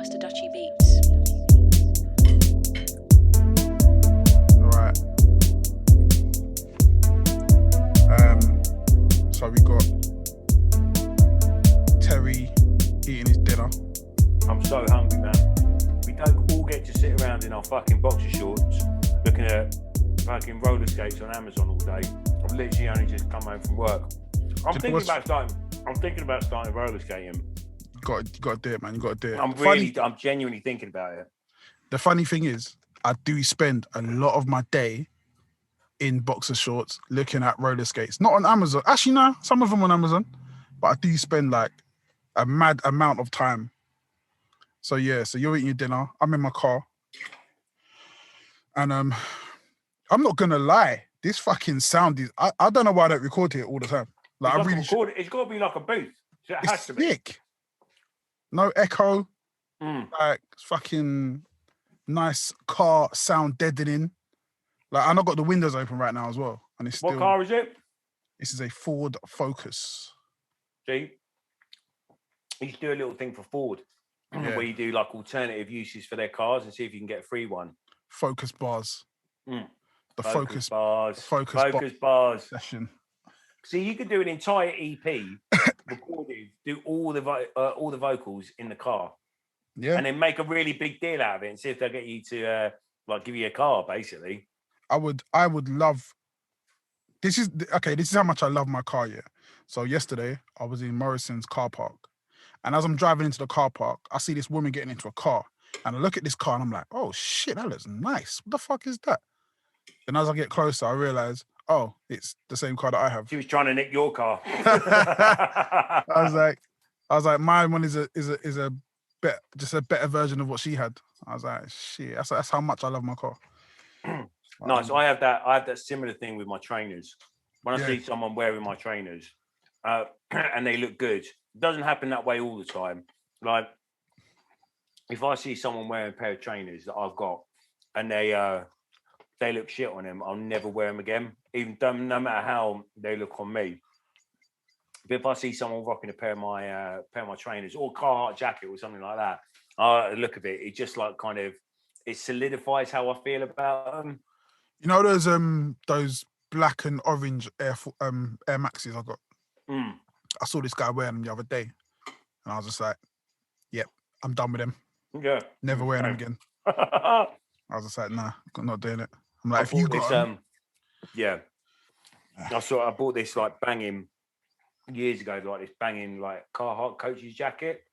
Master Dutchy Beats. Alright. So we got Terry eating his dinner. I'm so hungry, man. We don't all get to sit around in our fucking boxer shorts looking at fucking roller skates on Amazon all day. I've literally only just come home from work. I'm thinking about starting roller skating. You got to do it, man. You got to do it. I'm genuinely thinking about it. The funny thing is, I do spend a lot of my day in boxer shorts looking at roller skates. Not on Amazon. Actually, no, some of them on Amazon. But I do spend like a mad amount of time. So yeah, so you're eating your dinner. I'm in my car. And I'm not gonna lie, this fucking sound is I don't know why I don't record it all the time. Like I really it's got to be like a booth. So it has to be. Sick. No echo. Like fucking nice car sound deadening. Like I got the windows open right now as well. And it's What car is it? This is a Ford Focus. See? You should do a little thing for Ford. Yeah. Where you do like alternative uses for their cars and see if you can get a free one. Focus bars. The focus bars. Focus bars. Session. See, you could do an entire EP, recorded, do all the vocals in the car. Yeah. And then make a really big deal out of it and see if they'll get you to give you a car, basically. I would love. This is how much I love my car. Yeah. So yesterday I was in Morrison's car park. And as I'm driving into the car park, I see this woman getting into a car. And I look at this car and I'm like, oh shit, that looks nice. What the fuck is that? And as I get closer, I realise, oh, it's the same car that I have. She was trying to nick your car. I was like, my one is a better version of what she had. I was like, shit, that's how much I love my car. Nice. I have that similar thing with my trainers. When I see someone wearing my trainers and they look good, it doesn't happen that way all the time. Like, if I see someone wearing a pair of trainers that I've got and they look shit on them, I'll never wear them again, no matter how they look on me. But if I see someone rocking a pair of my trainers or Carhartt jacket or something like that, I look at it, it just like kind of it solidifies how I feel about them. You know those black and orange Air Maxes I got. I saw this guy wearing them the other day, and I was just like, "Yep, I'm done with them. Yeah, never wearing them again." I was just like, "Nah, I'm not doing it." I'm like, if you got them, yeah. I bought this like banging years ago, like this banging like Carhartt coach's jacket.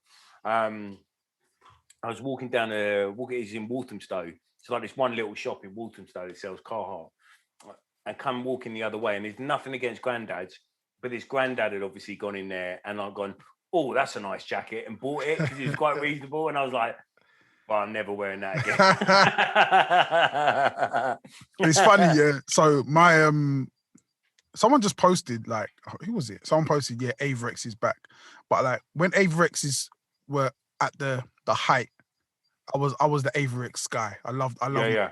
I was walking down it's in Walthamstow. It's like this one little shop in Walthamstow that sells Carhartt. And come walking the other way, and there's nothing against granddads, but this granddad had obviously gone in there and I'd gone, oh, that's a nice jacket, and bought it because it was quite reasonable. And I was like, well, I'm never wearing that again. It's funny, yeah. So my someone just posted, like, who was it? Someone posted, yeah, Averex is back. But like when Averexes were at the height, I was the Averex guy. I loved it. Yeah.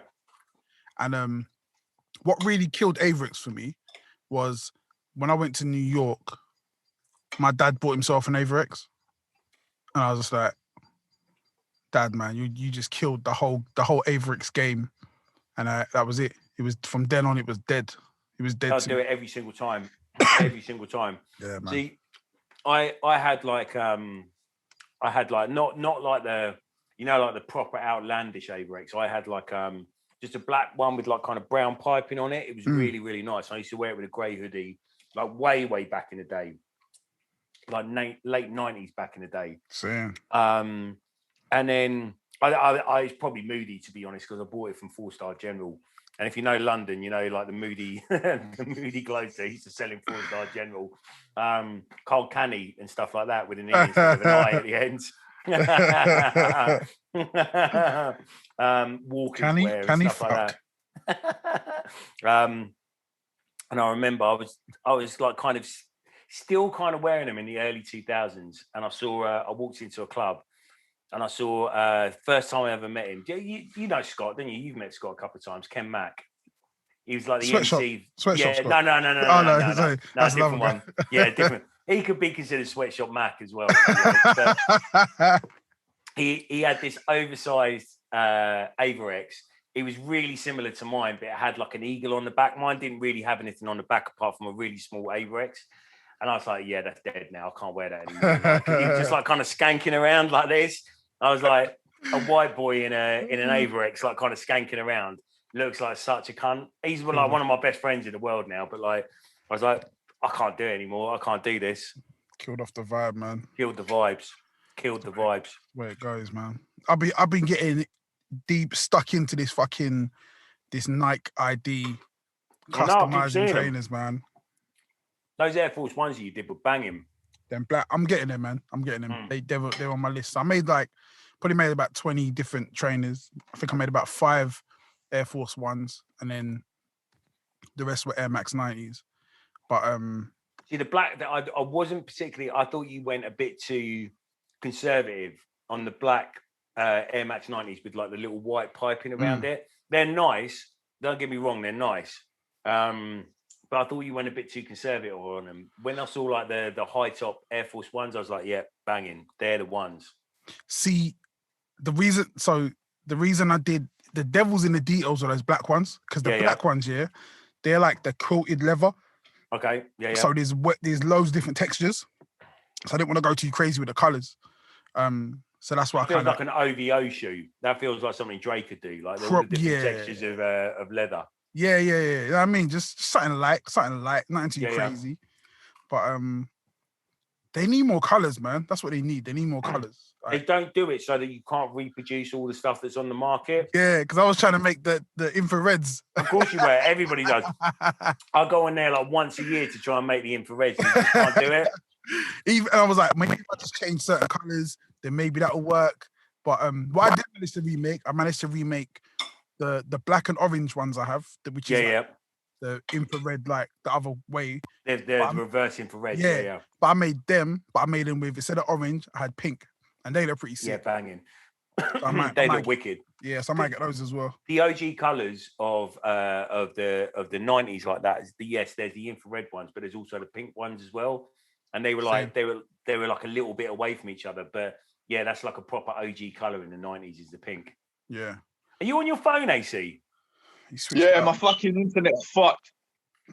And what really killed Averex for me was when I went to New York, my dad bought himself an Averex. And I was just like, Dad, man, you just killed the whole Averex game. And that was it. It was from then on, it was dead. It was dead. I'll do it every single time. Every single time. Yeah, man. See, I had like not like the, you know, like the proper outlandish Averex. I had like just a black one with like kind of brown piping on it. It was really, really nice. I used to wear it with a grey hoodie, like way back in the day, like late 90s back in the day. Same. And then I was probably moody, to be honest, because I bought it from 4-Star General. And if you know London, you know, like the moody clothes they used to sell in 4-Star General, Carl Canny and stuff like that with an E instead of an I at the end. Walkers wear and stuff like that. And I remember I was like kind of still kind of wearing them in the early 2000s, and I walked into a club and I saw first time I ever met him. You know Scott, don't you? You've met Scott a couple of times. Ken Mack. He was like the MC. Sweatshop Yeah, Scott. No, that's different one. Yeah, different. He could be considered Sweatshop Mac as well. he had this oversized Avirex. It was really similar to mine, but it had like an eagle on the back. Mine didn't really have anything on the back apart from a really small Avirex. And I was like, yeah, that's dead now. I can't wear that anymore. Like, he was just like kind of skanking around like this. I was like a white boy in an Avirex, like kind of skanking around. Looks like such a cunt. He's like one of my best friends in the world now. But like, I was like, I can't do it anymore. I can't do this. Killed off the vibe, man. Killed the vibes. Where it goes, man. I've been getting deep stuck into this Nike ID customizing trainers, man. Those Air Force Ones that you did were banging. Them black. I'm getting them, man. I'm getting them. They're on my list. So I probably made about 20 different trainers. I think I made about 5 Air Force Ones, and then the rest were Air Max 90s. But see, the black that I wasn't particularly. I thought you went a bit too conservative on the black Air Max 90s with like the little white piping around it. They're nice. Don't get me wrong, they're nice. But I thought you went a bit too conservative on them. When I saw like the high top Air Force Ones, I was like, yeah, banging. They're the ones. See, the reason I did the devil's in the details of those black ones, because the black ones, they're like the quilted leather. Okay. Yeah. So there's loads of different textures. So I didn't want to go too crazy with the colours. So that's why I feels like an OVO shoe. That feels like something Drake could do, like all the different textures of leather. Yeah. You know what I mean? Just something light, nothing too crazy. But they need more colours, man. That's what they need. They need more colours. They don't do it so that you can't reproduce all the stuff that's on the market. Yeah, because I was trying to make the infrareds. Of course you were. Everybody does. I go in there like once a year to try and make the infrareds. You just can't do it. And I was like, maybe if I just change certain colours, then maybe that'll work. But what I did manage to remake, the black and orange ones I have, which is like the infrared, like the other way. They're reverse infrared. Yeah. But I made them with, instead of orange, I had pink. And they look pretty sick. Yeah, banging. So they look wicked. Yeah, so I might get those as well. The OG colours of the 90s like that is there's the infrared ones, but there's also the pink ones as well. And they were like they were like a little bit away from each other. But yeah, that's like a proper OG colour in the 90s is the pink. Yeah. Are you on your phone, AC? Yeah, my fucking internet's fucked.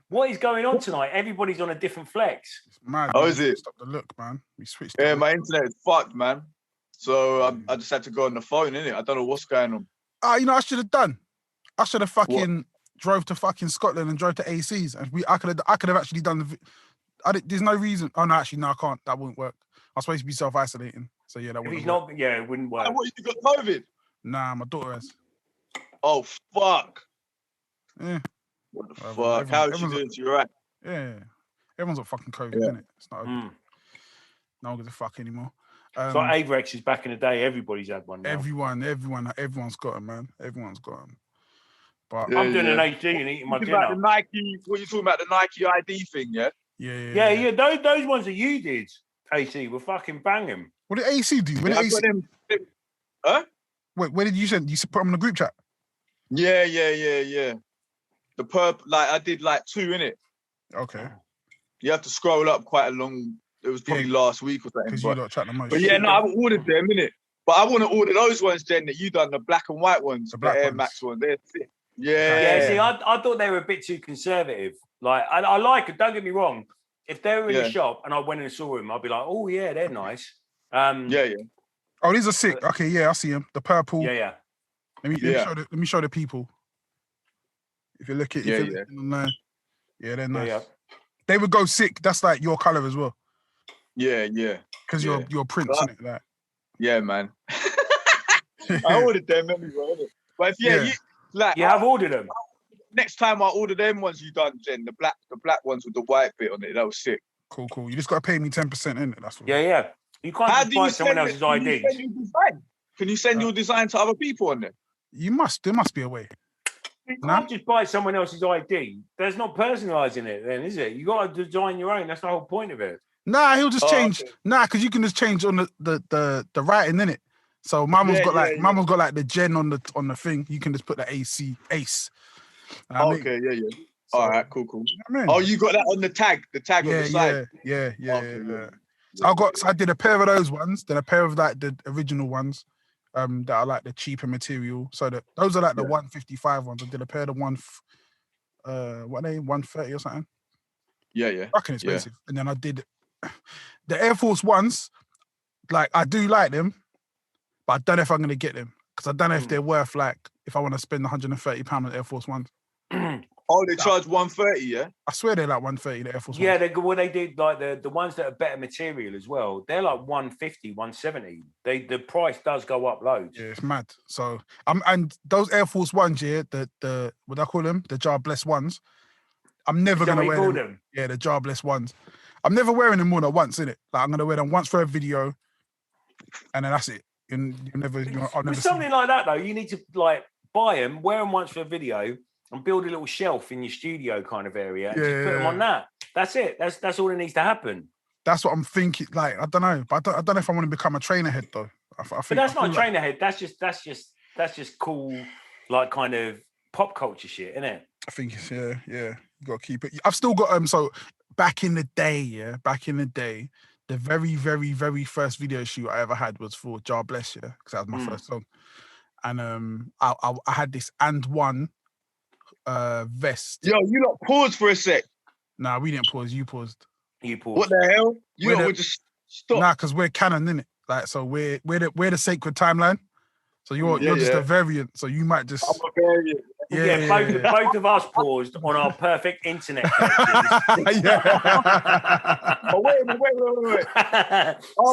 What is going on tonight? Everybody's on a different flex. It's mad. Oh, is it? Stop the look, man. We switched. Yeah, my internet is fucked, man. So I just had to go on the phone, innit? I don't know what's going on. You know, I should have done. I should have fucking drove to fucking Scotland and drove to AC's, and I could have actually done there's no reason. Oh no, actually, no, I can't. That wouldn't work. I'm supposed to be self-isolating, so yeah, that wouldn't. It wouldn't work. What, you got COVID? Nah, my daughter has. Oh fuck. Yeah. What the fuck? How is she doing? You right? Yeah. Everyone's got fucking COVID, isn't it? It's not. No one gives a fuck anymore. So Avirex is back in the day. Everybody's had one now. Everyone's got them, man. Everyone's got them. But I'm doing an AD and eating my dinner. The Nike, what are you talking about? The Nike ID thing, yeah? Yeah. Those ones that you did, AC, were fucking banging. What did AC do? Huh? Wait, where did you send? You put them in the group chat? Yeah. The like I did like 2 in it. Okay. You have to scroll up quite a long. It was probably last week or something. Because you don't chat the most. But yeah, no, I've ordered them, innit? But I want to order those ones, Jen, that you done, the black and white ones, the Air Max ones. They're sick. Yeah. See, I thought they were a bit too conservative. Like, I like it. Don't get me wrong. If they were in the shop and I went and saw them, I'd be like, oh yeah, they're nice. Oh, these are sick. Okay, yeah, I see them. The purple. Yeah. Let me show the people. If you look at they're nice. Yeah. They would go sick. That's like your color as well. Yeah. Because you're Prince, isn't it? Like. Yeah, man. I ordered them anyway. But if I've ordered them. Next time I order them ones you done, Jen, the black ones with the white bit on it. That was sick. Cool. You just got to pay me 10% in it. That's what. Yeah. You can't just buy someone else's ID. Can you send your design to other people on there? You must. There must be a way. You can't just buy someone else's ID. There's not personalising it then, is it? You got to design your own. That's the whole point of it. Nah, he'll just change. Okay. Nah, because you can just change on the writing in it. So Mama's got like the Jen on the thing. You can just put the Ace. Okay. So, all right, cool. You know I mean? Oh, you got that on the tag on the side. Yeah. So I did a pair of those ones, then a pair of like the original ones, that are like the cheaper material. So those are like the 155 ones. I did a pair of the what are they, 130 or something. Yeah. Fucking expensive. And then I did the Air Force Ones. Like I do like them, but I don't know if I'm gonna get them because I don't know if they're worth like if I want to spend £130 on Air Force Ones. Oh, they charge 130, yeah? I swear they're like 130, the Air Force Yeah, Ones. they did like the ones that are better material as well. They're like 150, 170. The price does go up loads. Yeah, it's mad. So and those Air Force Ones, yeah, the what do I call them? The Jar Bless ones. I'm never gonna wear them. Yeah, the Jar Bless ones. I'm never wearing them more than once, innit? Like I'm gonna wear them once for a video, and then that's it. I'll never. With something like that though, you need to like buy them, wear them once for a video, and build a little shelf in your studio kind of area, and just put them on that. That's it. That's all that needs to happen. That's what I'm thinking. Like I don't know, but I don't know if I want to become a trainer head though. I think, but that's not a trainer head. That's just cool, like kind of pop culture shit, isn't it? I think it's yeah. You got to keep it. I've still got so back in the day, the very, very, very first video shoot I ever had was for Jar Bless, because that was my first song. And I had this and one vest. Yo, you lot paused for a sec. Nah, we didn't pause. You paused. You paused. What the hell? You lot would just stop. Nah, because we're canon, innit? Like, so we're the sacred timeline. So you're just a variant. So you might just. I'm a variant. Both of us paused on our perfect internet connections. Oh, wait.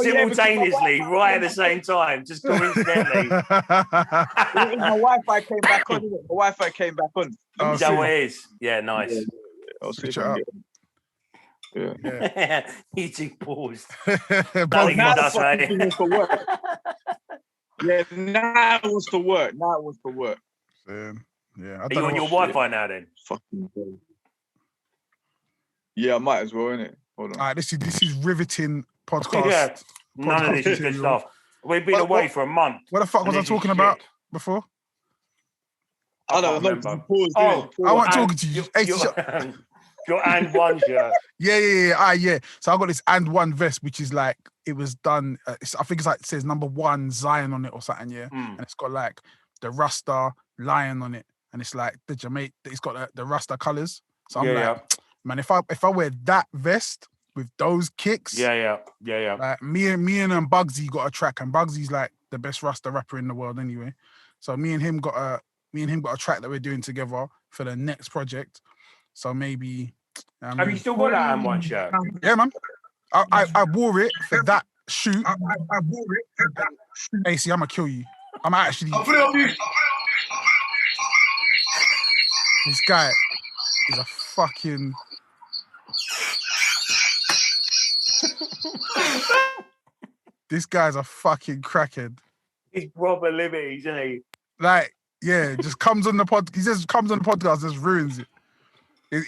Simultaneously, right at the same time, just coincidentally. My Wi-Fi came back on. The Wi-Fi came back on. Is that what it is? Yeah, nice. I'll switch it up. Yeah. You two paused. But now it's for work. Yeah, now it was for work. Yeah. Are you on your Wi-Fi now then? Fucking day. Yeah, I might as well, innit? Hold on. All right, this is riveting podcast. Yeah, none of this is good stuff. We've been away for a month. What the fuck was I talking about before? I don't know. I wasn't talking to you. Your and one shirt. Yeah. So I got this and one vest, which is like it was done. I think it's like it says number 1 Zion on it or something. Yeah, and it's got like the Rasta lion on it, and it's like the Jamaican. It's got the Rasta colors. So I'm man, if I wear that vest with those kicks, yeah. Like me and Bugsy got a track, and Bugsy's like the best Rasta rapper in the world anyway. So me and him got a track that we're doing together for the next project. So maybe. Have you still got that and one shirt? Yeah, man. I wore it for that shoot. I wore it for that shoot. AC, I'm gonna kill you. I'm actually. I'll put it on mute. This guy is a fucking. This guy's a fucking crackhead. He's proper liberties, isn't he? Like, yeah, just comes on the pod. He just comes on the podcast, just ruins it.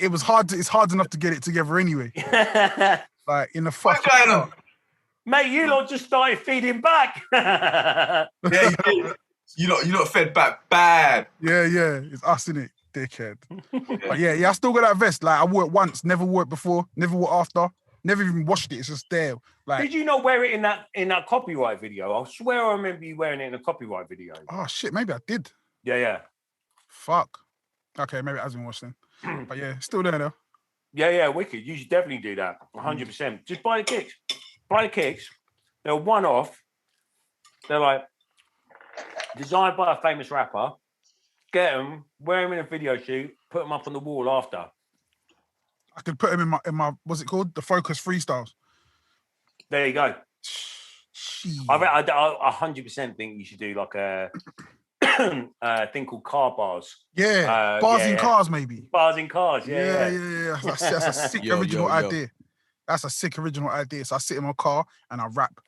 It was hard. It's hard enough to get it together anyway. Like in the fucking. Mate, you lot just started feeding back. You lot fed back bad. Yeah. It's us, innit? Dickhead. But yeah, I still got that vest. Like I wore it once, never wore it before, never wore it after, never even washed it. It's just there. Like, did you not wear it in that copyright video? I swear I remember you wearing it in a copyright video. Oh shit, maybe I did. Yeah. Fuck. Okay, maybe it hasn't been washed then. But yeah, still there though. Yeah, wicked. You should definitely do that. 100%. Just buy the kicks. They're one off. They're like designed by a famous rapper. Get them, wear them in a video shoot, put them up on the wall after. I could put them in my what's it called? The Focus Freestyles. There you go. I 100% think you should do like a thing called car bars. Yeah, bars in cars, maybe. Bars in cars, yeah. That's a sick original idea. That's a sick original idea. So I sit in my car and I rap.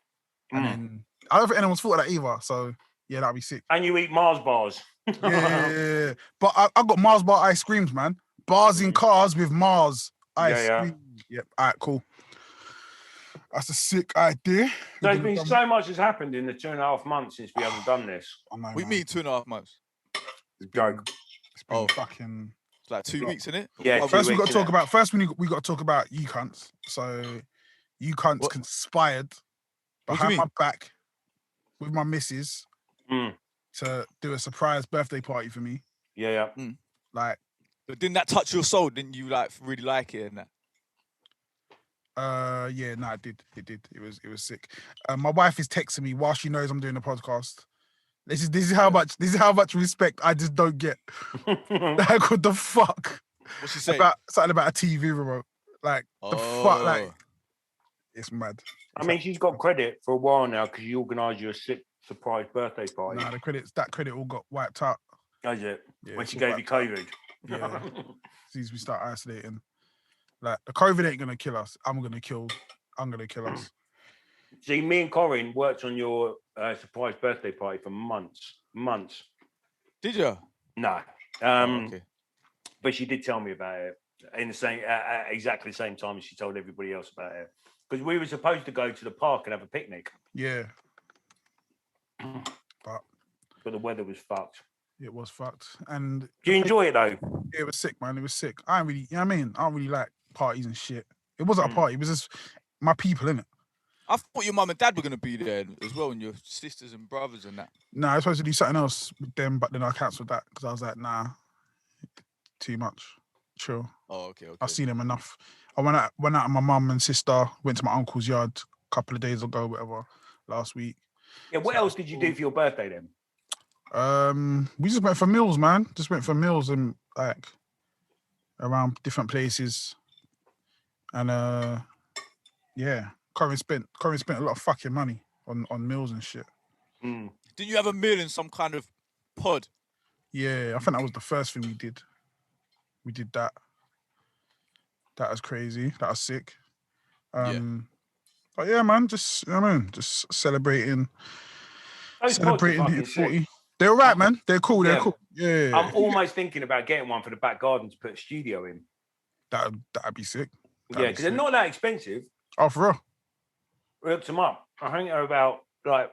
And then I don't think anyone's thought of that either. So yeah, that'd be sick. And you eat Mars bars. Yeah. But I got Mars bar ice creams, man. Bars in cars with Mars ice cream. Yep. All right, cool. That's a sick idea. So there's been so much has happened in the 2.5 months since we haven't done this. We meet 2.5 months. Joke. It's been fucking. It's like 2 weeks, isn't it? Yeah. First we got to talk about. we got to talk about you cunts. So you cunts conspired behind my back with my missus to do a surprise birthday party for me. Yeah. Like, but didn't that touch your soul? Didn't you like really like it and that? Yeah, no, it did. It was sick. My wife is texting me while she knows I'm doing a podcast. This is how much respect I just don't get. Like, what the fuck? What's she saying? Something about a TV remote. Like, the fuck, like, it's mad. I mean, she's got credit for a while now because you organised your sick surprise birthday party. Nah, that credit all got wiped out. Is it? Yeah, when she gave you COVID. Yeah. Since we start isolating. Like, the COVID ain't gonna kill us. I'm gonna kill us. See, me and Corinne worked on your surprise birthday party for months. Did you? No. Okay. But she did tell me about it in the same exactly the same time as she told everybody else about it. Because we were supposed to go to the park and have a picnic. Yeah. But the weather was fucked. It was fucked. And do you enjoy it though? It was sick, man. It was sick. I don't really, you know what I mean? I don't really like parties and shit. It wasn't a party. It was just my people, innit? I thought your mum and dad were going to be there as well, and your sisters and brothers and that. Nah, I was supposed to do something else with them, but then I cancelled that because I was like, nah, too much. Chill. Oh, okay. I've seen them enough. I went out with my mum and sister, went to my uncle's yard a couple of days ago, whatever, last week. Yeah, what else did you do for your birthday then? We just went for meals, man. Just went for meals and like around different places. And yeah. Corinne spent a lot of fucking money on meals and shit. Didn't you have a meal in some kind of pod? Yeah, I think that was the first thing we did. We did that. That was crazy. That was sick. But yeah, man, just celebrating. Celebrating hit 40. They're all right, man. They're cool. They're cool. Yeah. I'm almost thinking about getting one for the back garden to put a studio in. That'd be sick. Yeah, because they're not that expensive. Oh, for real? We looked them up. I think they're about like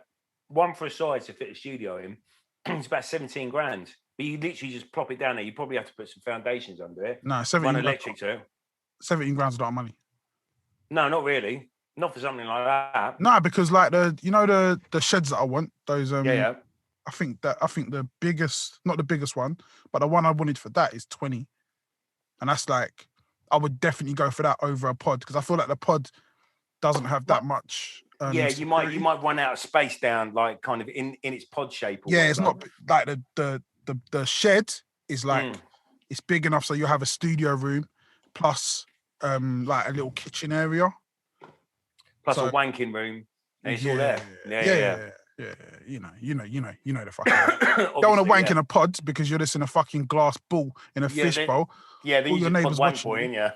one for a size to fit a studio in. It's about 17 grand. But you literally just plop it down there. You probably have to put some foundations under it. No, 17 grand. Electric to it. 17 grand's a lot of money. No, not really. Not for something like that. No, because like the sheds that I want, those yeah. I think the biggest, not the biggest one, but the one I wanted for that is 20. And that's like, I would definitely go for that over a pod because I feel like the pod doesn't have that much. Yeah, you might run out of space down like kind of in its pod shape. Yeah, it's not like the shed is like it's big enough so you have a studio room plus like a little kitchen area. Plus a wanking room. And it's all there. Yeah. You know the fucking. Don't want to wank in a pod because you're just in a fucking glass ball in a fish bowl. Yeah, they use a wank boy, ain't ya?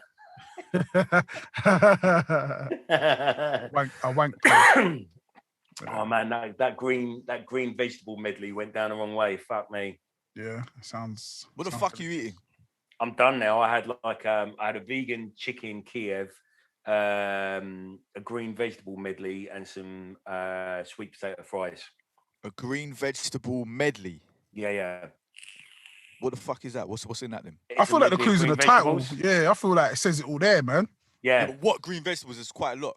A wank. Oh man, that green vegetable medley went down the wrong way. Fuck me. Yeah, it sounds. What the fuck are you eating? I'm done now. I had a vegan chicken Kiev, a green vegetable medley, and some sweet potato fries. A green vegetable medley. Yeah. What the fuck is that? What's in that then? I feel like the clues in the title. Yeah, I feel like it says it all there, man. Yeah. But what green vegetables is quite a lot.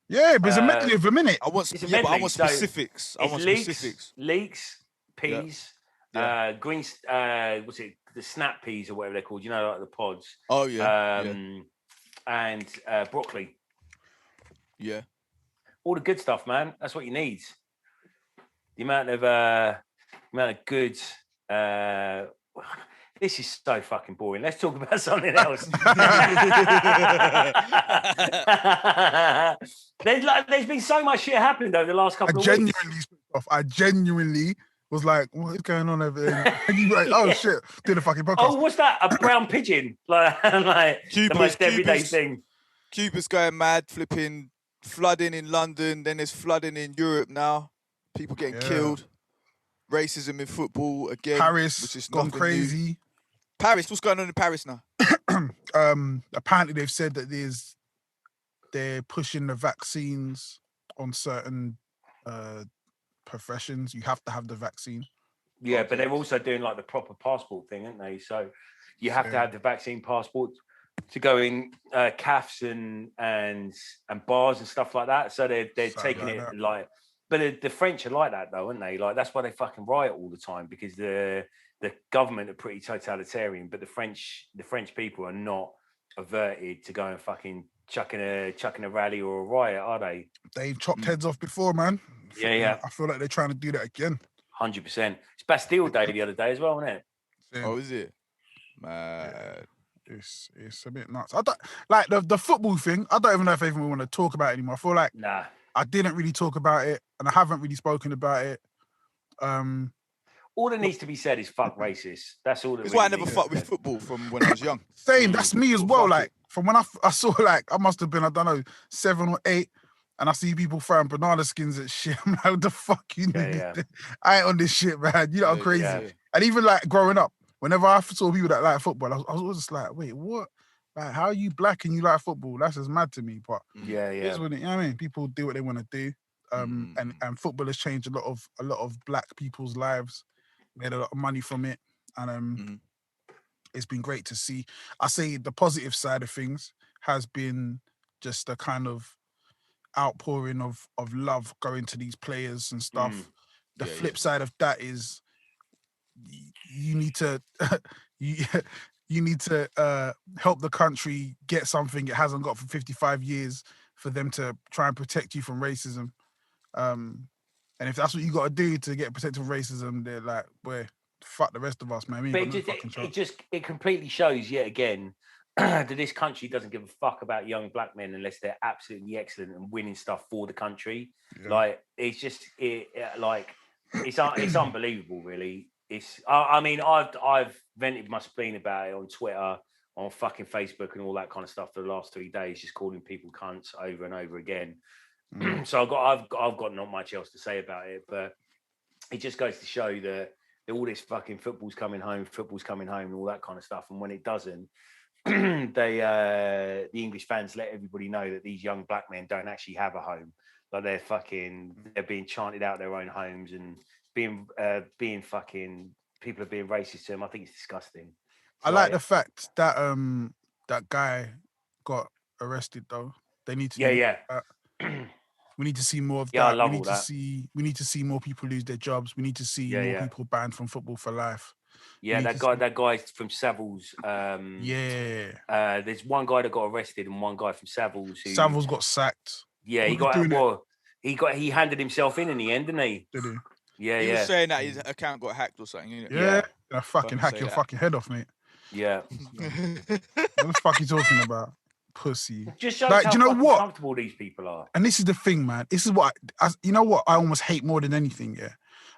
Yeah, but it's a medley of a minute. I want specifics. I want specifics. Leeks, peas, green. What's it? The snap peas or whatever they're called. You know, like the pods. Oh yeah. And broccoli. Yeah. All the good stuff, man. That's what you need. The amount of good. This is so fucking boring. Let's talk about something else. There's been so much shit happened over the last couple of weeks. I genuinely was like, what is going on over there? And you were like, oh shit, did a fucking podcast. Oh, what's that? A brown pigeon? like the most everyday thing. Cuba's going mad, flipping, flooding in London. Then there's flooding in Europe now. People getting killed. Racism in football again. Paris, which is gone crazy. New. Paris, what's going on in Paris now? Apparently they've said that they're pushing the vaccines on certain professions. You have to have the vaccine. Yeah, but they're also doing like the proper passport thing, aren't they? So you have to have the vaccine passport to go in cafes and bars and stuff like that. So they're taking it like But the French are like that, though, aren't they? Like, that's why they fucking riot all the time, because the government are pretty totalitarian, but the French people are not averted to go and fucking chucking a rally or a riot, are they? They've chopped heads off before, man. Yeah. I feel like they're trying to do that again. 100%. It's Bastille Day the other day as well, isn't it? Yeah. Oh, is it? Man. It's a bit nuts. I don't like the football thing. I don't even know if I even want to talk about it anymore. I feel like I didn't really talk about it, and I haven't really spoken about it. All that needs to be said is fuck racist. That's all. That's why I never fucked with football from when I was young. Same. That's me as well. Like from when I saw, like, I must have been, I don't know, 7 or 8, and I see people throwing banana skins at shit. I'm like, what the fuck you need? I ain't on this shit, man. You know, I'm crazy. Yeah. And even like growing up, whenever I saw people that like football, I was always just like, wait, what? Like, how are you black and you like football? That's just mad to me. But it's when it, you know what I mean? People do what they want to do. And football has changed a lot of black people's lives. Made a lot of money from it. And it's been great to see. I say the positive side of things has been just a kind of outpouring of love going to these players and stuff. The flip side of that is you need to you need to help the country get something it hasn't got for 55 years for them to try and protect you from racism. And if that's what you got to do to get protected from racism, they're like, boy, fuck the rest of us, man. But it completely shows yet again that this country doesn't give a fuck about young black men unless they're absolutely excellent and winning stuff for the country. Like, it's just it's unbelievable, really. I mean, I've vented my spleen about it on Twitter, on fucking Facebook, and all that kind of stuff for the last 3 days, just calling people cunts over and over again. So I've got not much else to say about it, but it just goes to show that all this fucking football's coming home, and all that kind of stuff. And when it doesn't, the English fans let everybody know that these young black men don't actually have a home. Like, they're being chanted out their own homes and being fucking, people are being racist to them. I think it's disgusting. I like the fact that that guy got arrested though. They need to we need to see more of that. I love all that. We need to see more people lose their jobs. We need to see more people banned from football for life. That guy from Savills. There's one guy that got arrested and one guy from Savills. Savills got sacked. Yeah, he handed himself in the end, didn't he? Did he? Yeah, he was saying that his account got hacked or something. Yeah. Fucking hack your fucking head off, mate. Yeah. What the fuck are you talking about? Pussy. Just shows how do you know what comfortable these people are. And this is the thing, man. This is what you know what I almost hate more than anything. Yeah,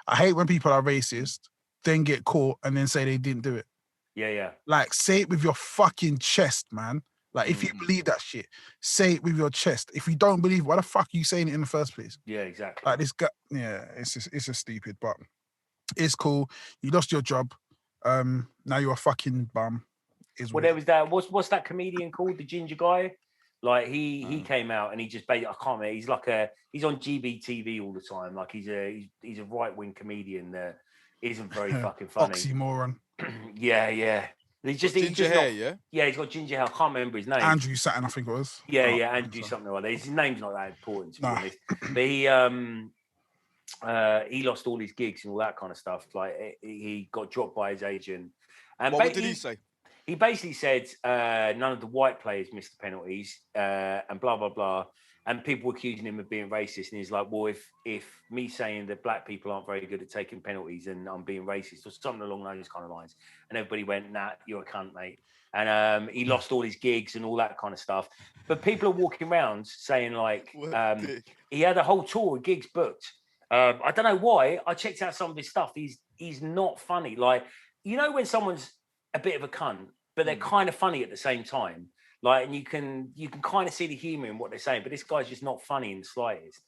I hate when people are racist, then get caught, and then say they didn't do it. Yeah. Like, say it with your fucking chest, man. Like, if you believe that shit, say it with your chest. If you don't believe, why the fuck are you saying it in the first place? Yeah, exactly. Like, this guy. Yeah, it's just stupid, but it's cool. You lost your job. Now you're a fucking bum. There was that. What's that comedian called? The ginger guy. Like, he came out and he just basically, I can't remember. He's on GBTV all the time. Like, he's a right wing comedian that isn't very fucking funny. Oxymoron. Yeah. He's just hair. Yeah, he's got ginger hair. I can't remember his name. Andrew Satin, I think it was. Yeah, Andrew something like that. His name's not that important to be honest. But he lost all his gigs and all that kind of stuff. Like, he got dropped by his agent. And what did he say? He basically said none of the white players missed the penalties and blah, blah, blah. And people were accusing him of being racist. And he's like, well, if me saying that black people aren't very good at taking penalties and I'm being racist or something along those kind of lines. And everybody went, nah, you're a cunt, mate. And he lost all his gigs and all that kind of stuff. But people are walking around saying, like, he had a whole tour of gigs booked. I don't know why. I checked out some of his stuff. He's not funny. Like, you know when someone's a bit of a cunt, but they're kind of funny at the same time. Like, and you can kind of see the humour in what they're saying, but this guy's just not funny in the slightest.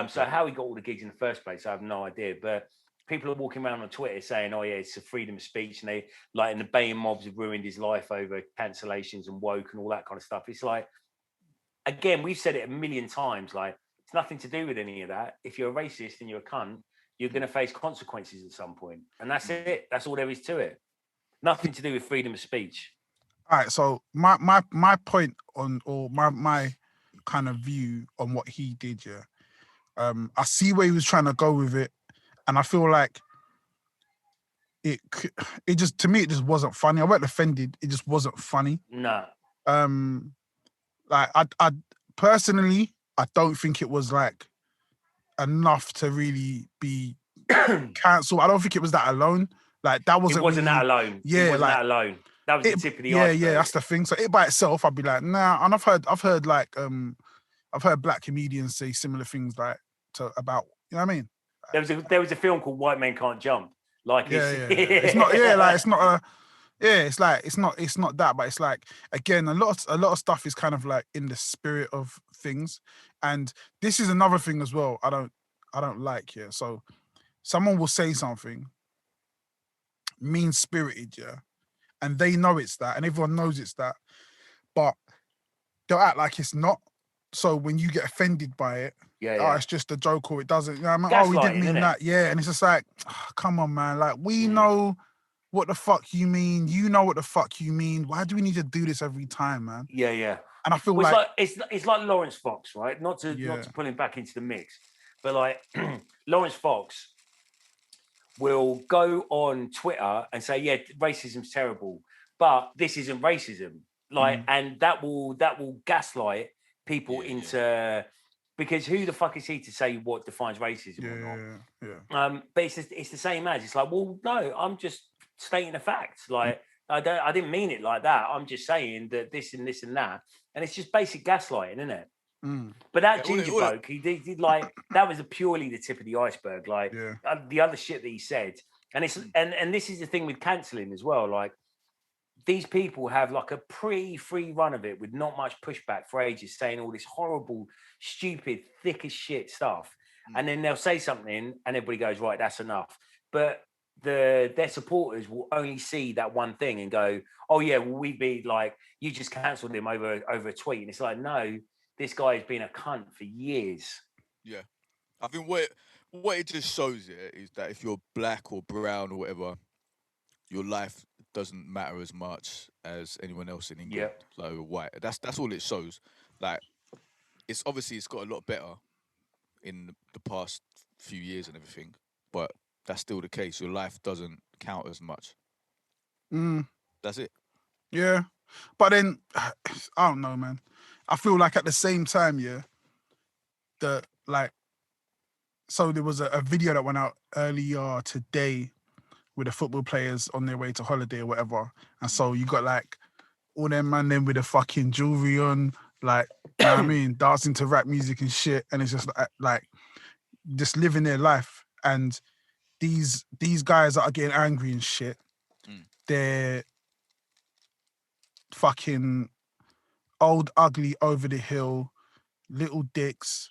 So how he got all the gigs in the first place, I have no idea. But people are walking around on Twitter saying, oh yeah, it's a freedom of speech, and the baying mobs have ruined his life over cancellations and woke and all that kind of stuff. It's like, again, we've said it a million times, like, it's nothing to do with any of that. If you're a racist and you're a cunt, you're going to face consequences at some point. And that's it. That's all there is to it. Nothing to do with freedom of speech. All right, so my point on, or my kind of view on what he did, I see where he was trying to go with it, and I feel like it just, to me, it just wasn't funny. I wasn't offended. It just wasn't funny. No. Like I personally, I don't think it was like enough to really be cancelled. I don't think it was that alone. Like that wasn't. It wasn't really, that alone. Yeah, it wasn't like, that alone. That was the tip of the yeah, iceberg. Yeah, that's the thing. So it by itself, I'd be like, nah. And I've heard like I've heard black comedians say similar things like about, you know what I mean? There was a film called White Men Can't Jump. Like it's not, like it's not a, it's like it's not that, but it's like, again, a lot of stuff is kind of like in the spirit of things. And this is another thing as well. I don't like, yeah. So someone will say something mean spirited, yeah, and they know it's that, and everyone knows it's that, but they'll act like it's not. So when you get offended by it, it's just a joke, or it doesn't, you know what I mean? Oh, we didn't mean that. Yeah. And it's just like, oh, come on, man. Like, we know what the fuck you mean. You know what the fuck you mean. Why do we need to do this every time, man? Yeah. And I feel it's like Lawrence Fox, right? Not to pull him back into the mix, but like Lawrence Fox will go on Twitter and say, yeah, racism's terrible, but this isn't racism. Like, and that will gaslight people into, because who the fuck is he to say what defines racism or not? But it's the same as, it's like, well, no, I'm just stating a fact. Like, I didn't mean it like that. I'm just saying that this and this and that, and it's just basic gaslighting, isn't it? But that ginger bloke, he did like, that was purely the tip of the iceberg. Like the other shit that he said, and it's and this is the thing with cancelling as well. Like, these people have like a pretty free run of it with not much pushback for ages, saying all this horrible, stupid, thick as shit stuff. And then they'll say something and everybody goes, right, that's enough. But their supporters will only see that one thing and go, oh yeah, well, we'd be like, you just cancelled him over a tweet. And it's like, no, this guy has been a cunt for years. Yeah. I think what it just shows is that if you're black or brown or whatever, your life doesn't matter as much as anyone else in England, like white. That's all it shows. Like, it's got a lot better in the past few years and everything, but that's still the case. Your life doesn't count as much. That's it. Yeah, but then I don't know, man. I feel like at the same time, so there was a video that went out earlier today with the football players on their way to holiday or whatever. And so you got like all them man then with the fucking jewelry on, like, you know what I mean, dancing to rap music and shit. And it's just like just living their life. And these guys that are getting angry and shit, they're fucking old, ugly, over the hill, little dicks.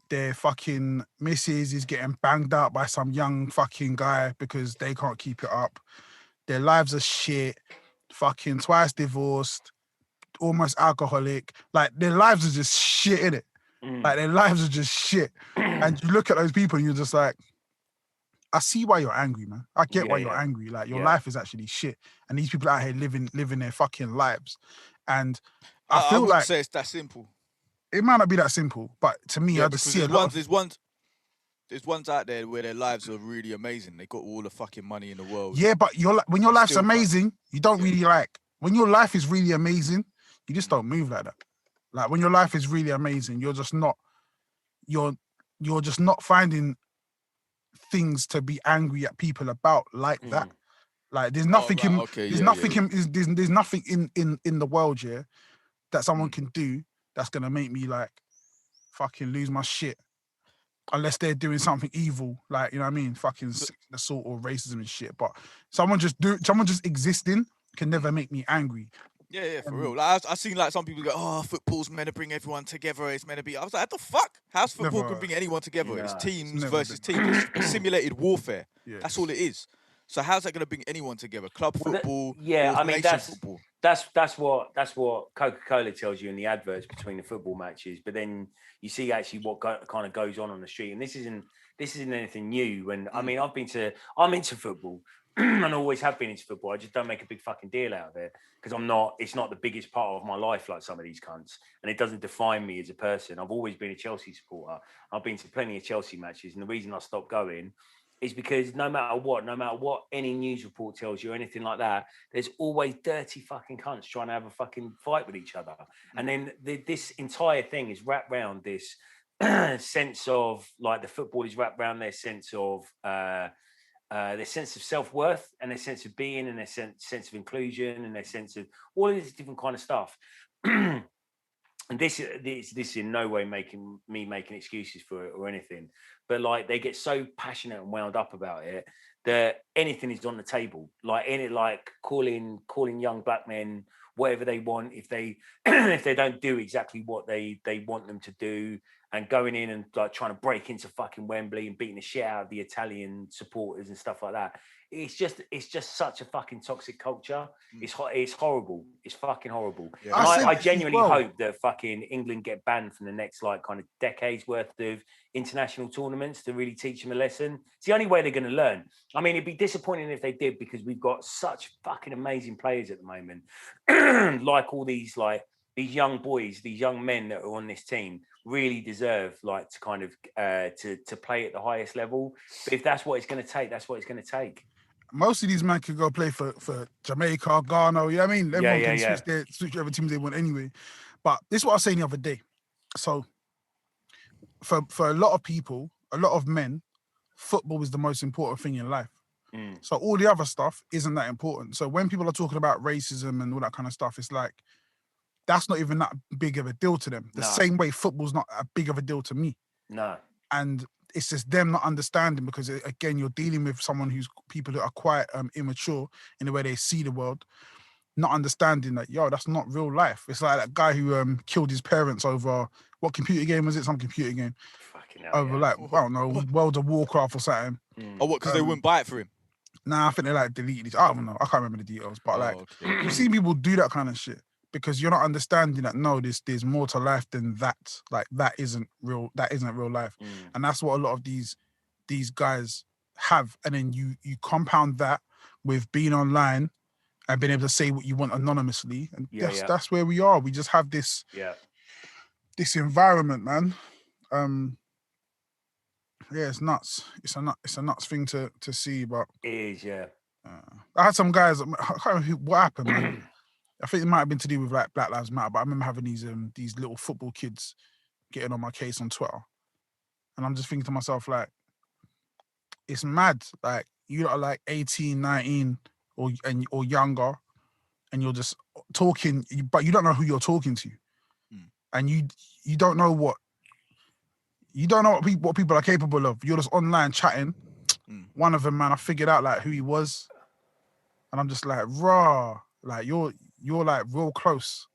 Their fucking missus is getting banged out by some young fucking guy because they can't keep it up. Their lives are shit, fucking twice divorced, almost alcoholic. Like, their lives are just shit, innit? Like, their lives are just shit. And you look at those people and you're just like, I see why you're angry, man. I get why you're angry. Like, your life is actually shit. And these people out here living their fucking lives. And I feel like, say it's that simple. It might not be that simple, but to me, I just see there's ones out there where their lives are really amazing. They got all the fucking money in the world. Yeah, but when your life's amazing, you don't really like. When your life is really amazing, you just don't move like that. Like, when your life is really amazing, you're just not. You're just not finding things to be angry at people about like that. Like, there's nothing there's nothing in the world here that someone can do that's gonna make me like fucking lose my shit, unless they're doing something evil, like, you know what I mean, fucking assault or racism and shit. But someone just existing can never make me angry. Yeah, for real. Like, I seen like some people go, oh, football's meant to bring everyone together. It's meant to be. I was like, what the fuck? How's football can bring anyone together? It's teams versus teams. It's simulated warfare. Yeah. That's all it is. So how's that going to bring anyone together? Club football. I mean, football. That's what Coca-Cola tells you in the adverts between the football matches. But then you see actually what kind of goes on the street, and this isn't anything new. And I mean, I'm into football, and always have been into football. I just don't make a big fucking deal out of it because it's not the biggest part of my life like some of these cunts, and it doesn't define me as a person. I've always been a Chelsea supporter. I've been to plenty of Chelsea matches, and the reason I stopped going is because no matter what any news report tells you or anything like that, there's always dirty fucking cunts trying to have a fucking fight with each other. And then this entire thing is wrapped around this sense of like the football is wrapped around their sense of self-worth and their sense of being and their sense of inclusion and their sense of all of this different kind of stuff. And this in no way making excuses for it or anything, but like they get so passionate and wound up about it that anything is on the table. Like calling young black men whatever they want if they if they don't do exactly what they want them to do, and going in and like trying to break into fucking Wembley and beating the shit out of the Italian supporters and stuff like that. It's just such a fucking toxic culture. It's horrible. It's fucking horrible. Yeah. I genuinely hope that fucking England get banned from the next like kind of decades worth of international tournaments to really teach them a lesson. It's the only way they're going to learn. I mean, it'd be disappointing if they did because we've got such fucking amazing players at the moment. Like all these young boys, these young men that are on this team really deserve like to kind of to play at the highest level. But if that's what it's going to take, that's what it's going to take. Most of these men could go play for Jamaica, Ghana. You know what I mean? Everyone can switch whatever teams they want anyway. But this is what I was saying the other day. So for a lot of people, a lot of men, football is the most important thing in life. So all the other stuff isn't that important. So when people are talking about racism and all that kind of stuff, it's like, that's not even that big of a deal to them. The same way football's not a big of a deal to me. No. And it's just them not understanding because, again, you're dealing with people that are quite immature in the way they see the world, not understanding that, that's not real life. It's like that guy who killed his parents over, what computer game was it? Some computer game. Fucking hell, over I don't know, World of Warcraft or something. Oh, what, because they wouldn't buy it for him? Nah, I think they deleted it. I don't know. I can't remember the details. But you've seen people do that kind of shit. Because you're not understanding that there's more to life than that. Like that isn't real life. And that's what a lot of these guys have. And then you compound that with being online and being able to say what you want anonymously. And that's where we are. We just have this this environment, man. It's nuts. It's a nuts thing to see, but it is, yeah. I had some guys, I can't remember what happened, man. I think it might have been to do with like Black Lives Matter, but I remember having these little football kids getting on my case on Twitter. And I'm just thinking to myself, like, it's mad. Like, you are like 18, 19 or younger, and you're just talking, but you don't know who you're talking to. And you don't know what people are capable of. You're just online chatting. One of them, man, I figured out like who he was. And I'm just like, raw. Like, you're like real close.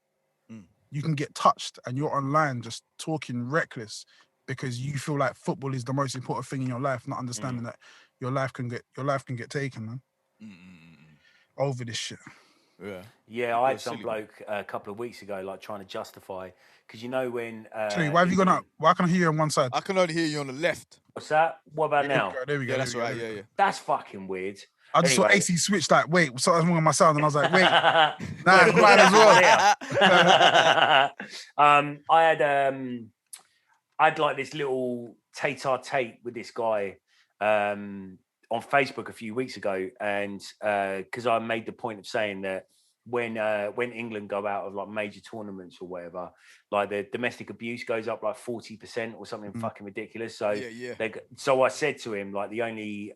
You can get touched and you're online just talking reckless because you feel like football is the most important thing in your life, not understanding that your life can get taken, man. Over this shit. Yeah, I had some bloke a couple of weeks ago like trying to justify, because you know when Sorry, why have you gone up? Why can I hear you on one side? I can only hear you on the left. What's that? What about now? There we go. That's right. Yeah. That's fucking weird. I just saw AC switch like, wait, something's wrong with my sound, and I was like, wait, nah, it's right as well. I had like this little tete-a-tete with this guy on Facebook a few weeks ago, and because I made the point of saying that when England go out of like major tournaments or whatever, like the domestic abuse goes up like 40% or something fucking ridiculous. So so I said to him, like, the only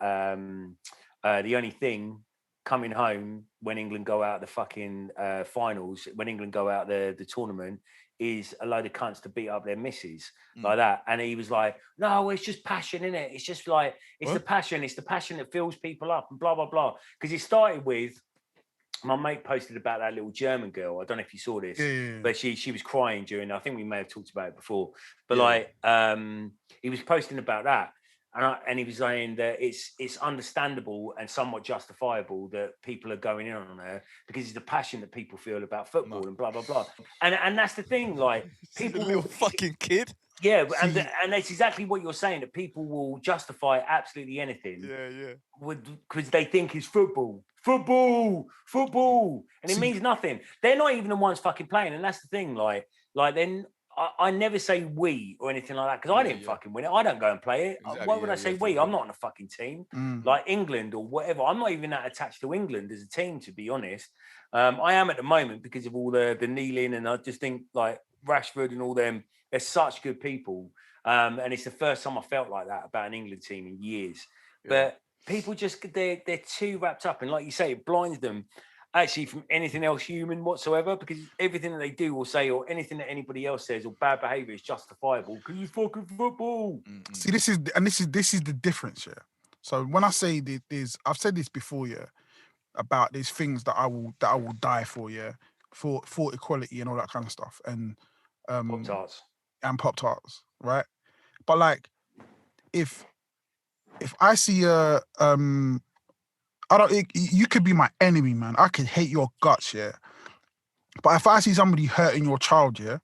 thing coming home when England go out the fucking finals, when England go out the tournament, is a load of cunts to beat up their misses like that. And he was like, no, it's just passion, innit? It's just like, it's the passion that fills people up and blah, blah, blah. Because it started with, my mate posted about that little German girl. I don't know if you saw this, but she was crying during, I think we may have talked about it before, but he was posting about that. And he was saying that it's understandable and somewhat justifiable that people are going in on her because it's the passion that people feel about football and blah blah blah. And that's the thing, like, people, a little fucking kid. Yeah, and that's exactly what you're saying, that people will justify absolutely anything. Yeah. Because they think it's football, and it means nothing. They're not even the ones fucking playing, and that's the thing. Like then I never say we or anything like that because I didn't fucking win it. I don't go and play it. Exactly, Why would I say we? I'm not on a fucking team like England or whatever. I'm not even that attached to England as a team, to be honest. I am at the moment because of all the kneeling, and I just think like Rashford and all them. They're such good people. And it's the first time I felt like that about an England team in years. Yeah. But people just, they're too wrapped up. And like you say, it blinds them actually from anything else human whatsoever, because everything that they do or say or anything that anybody else says or bad behaviour is justifiable because you fucking football. Mm-hmm. See, this is the difference, yeah. So when I say there's, I've said this before, yeah, about these things that I will die for, yeah, for equality and all that kind of stuff. And Pop-Tarts. And Pop-Tarts, right? But like, if I see you could be my enemy, man. I could hate your guts, yeah. But if I see somebody hurting your child, yeah,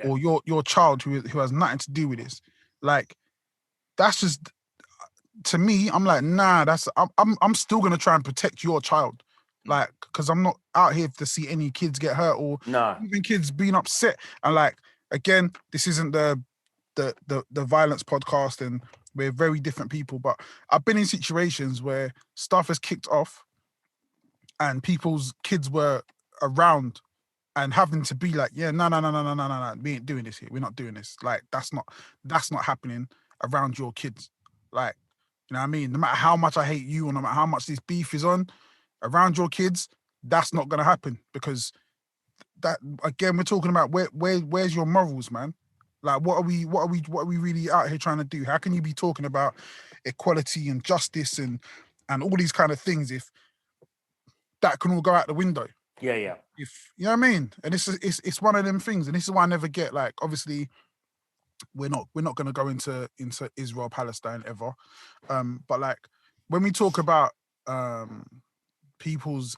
or your child who has nothing to do with this, like, that's just, to me, I'm like, nah. I'm still gonna try and protect your child, like, because I'm not out here to see any kids get hurt or even kids being upset. And like, again, this isn't the violence podcast, and we're very different people. But I've been in situations where stuff has kicked off, and people's kids were around, and having to be like, yeah, no, we ain't doing this here. We're not doing this. Like, that's not happening around your kids. Like, you know what I mean? No matter how much I hate you, or no matter how much this beef is on around your kids, that's not gonna happen, because that, again, we're talking about where's your morals, man? Like, what are we really out here trying to do? How can you be talking about equality and justice and all these kind of things if that can all go out the window? Yeah. If you know what I mean? And it's one of them things, and this is why I never get, like, obviously we're not going to go into Israel Palestine ever, but like, when we talk about people's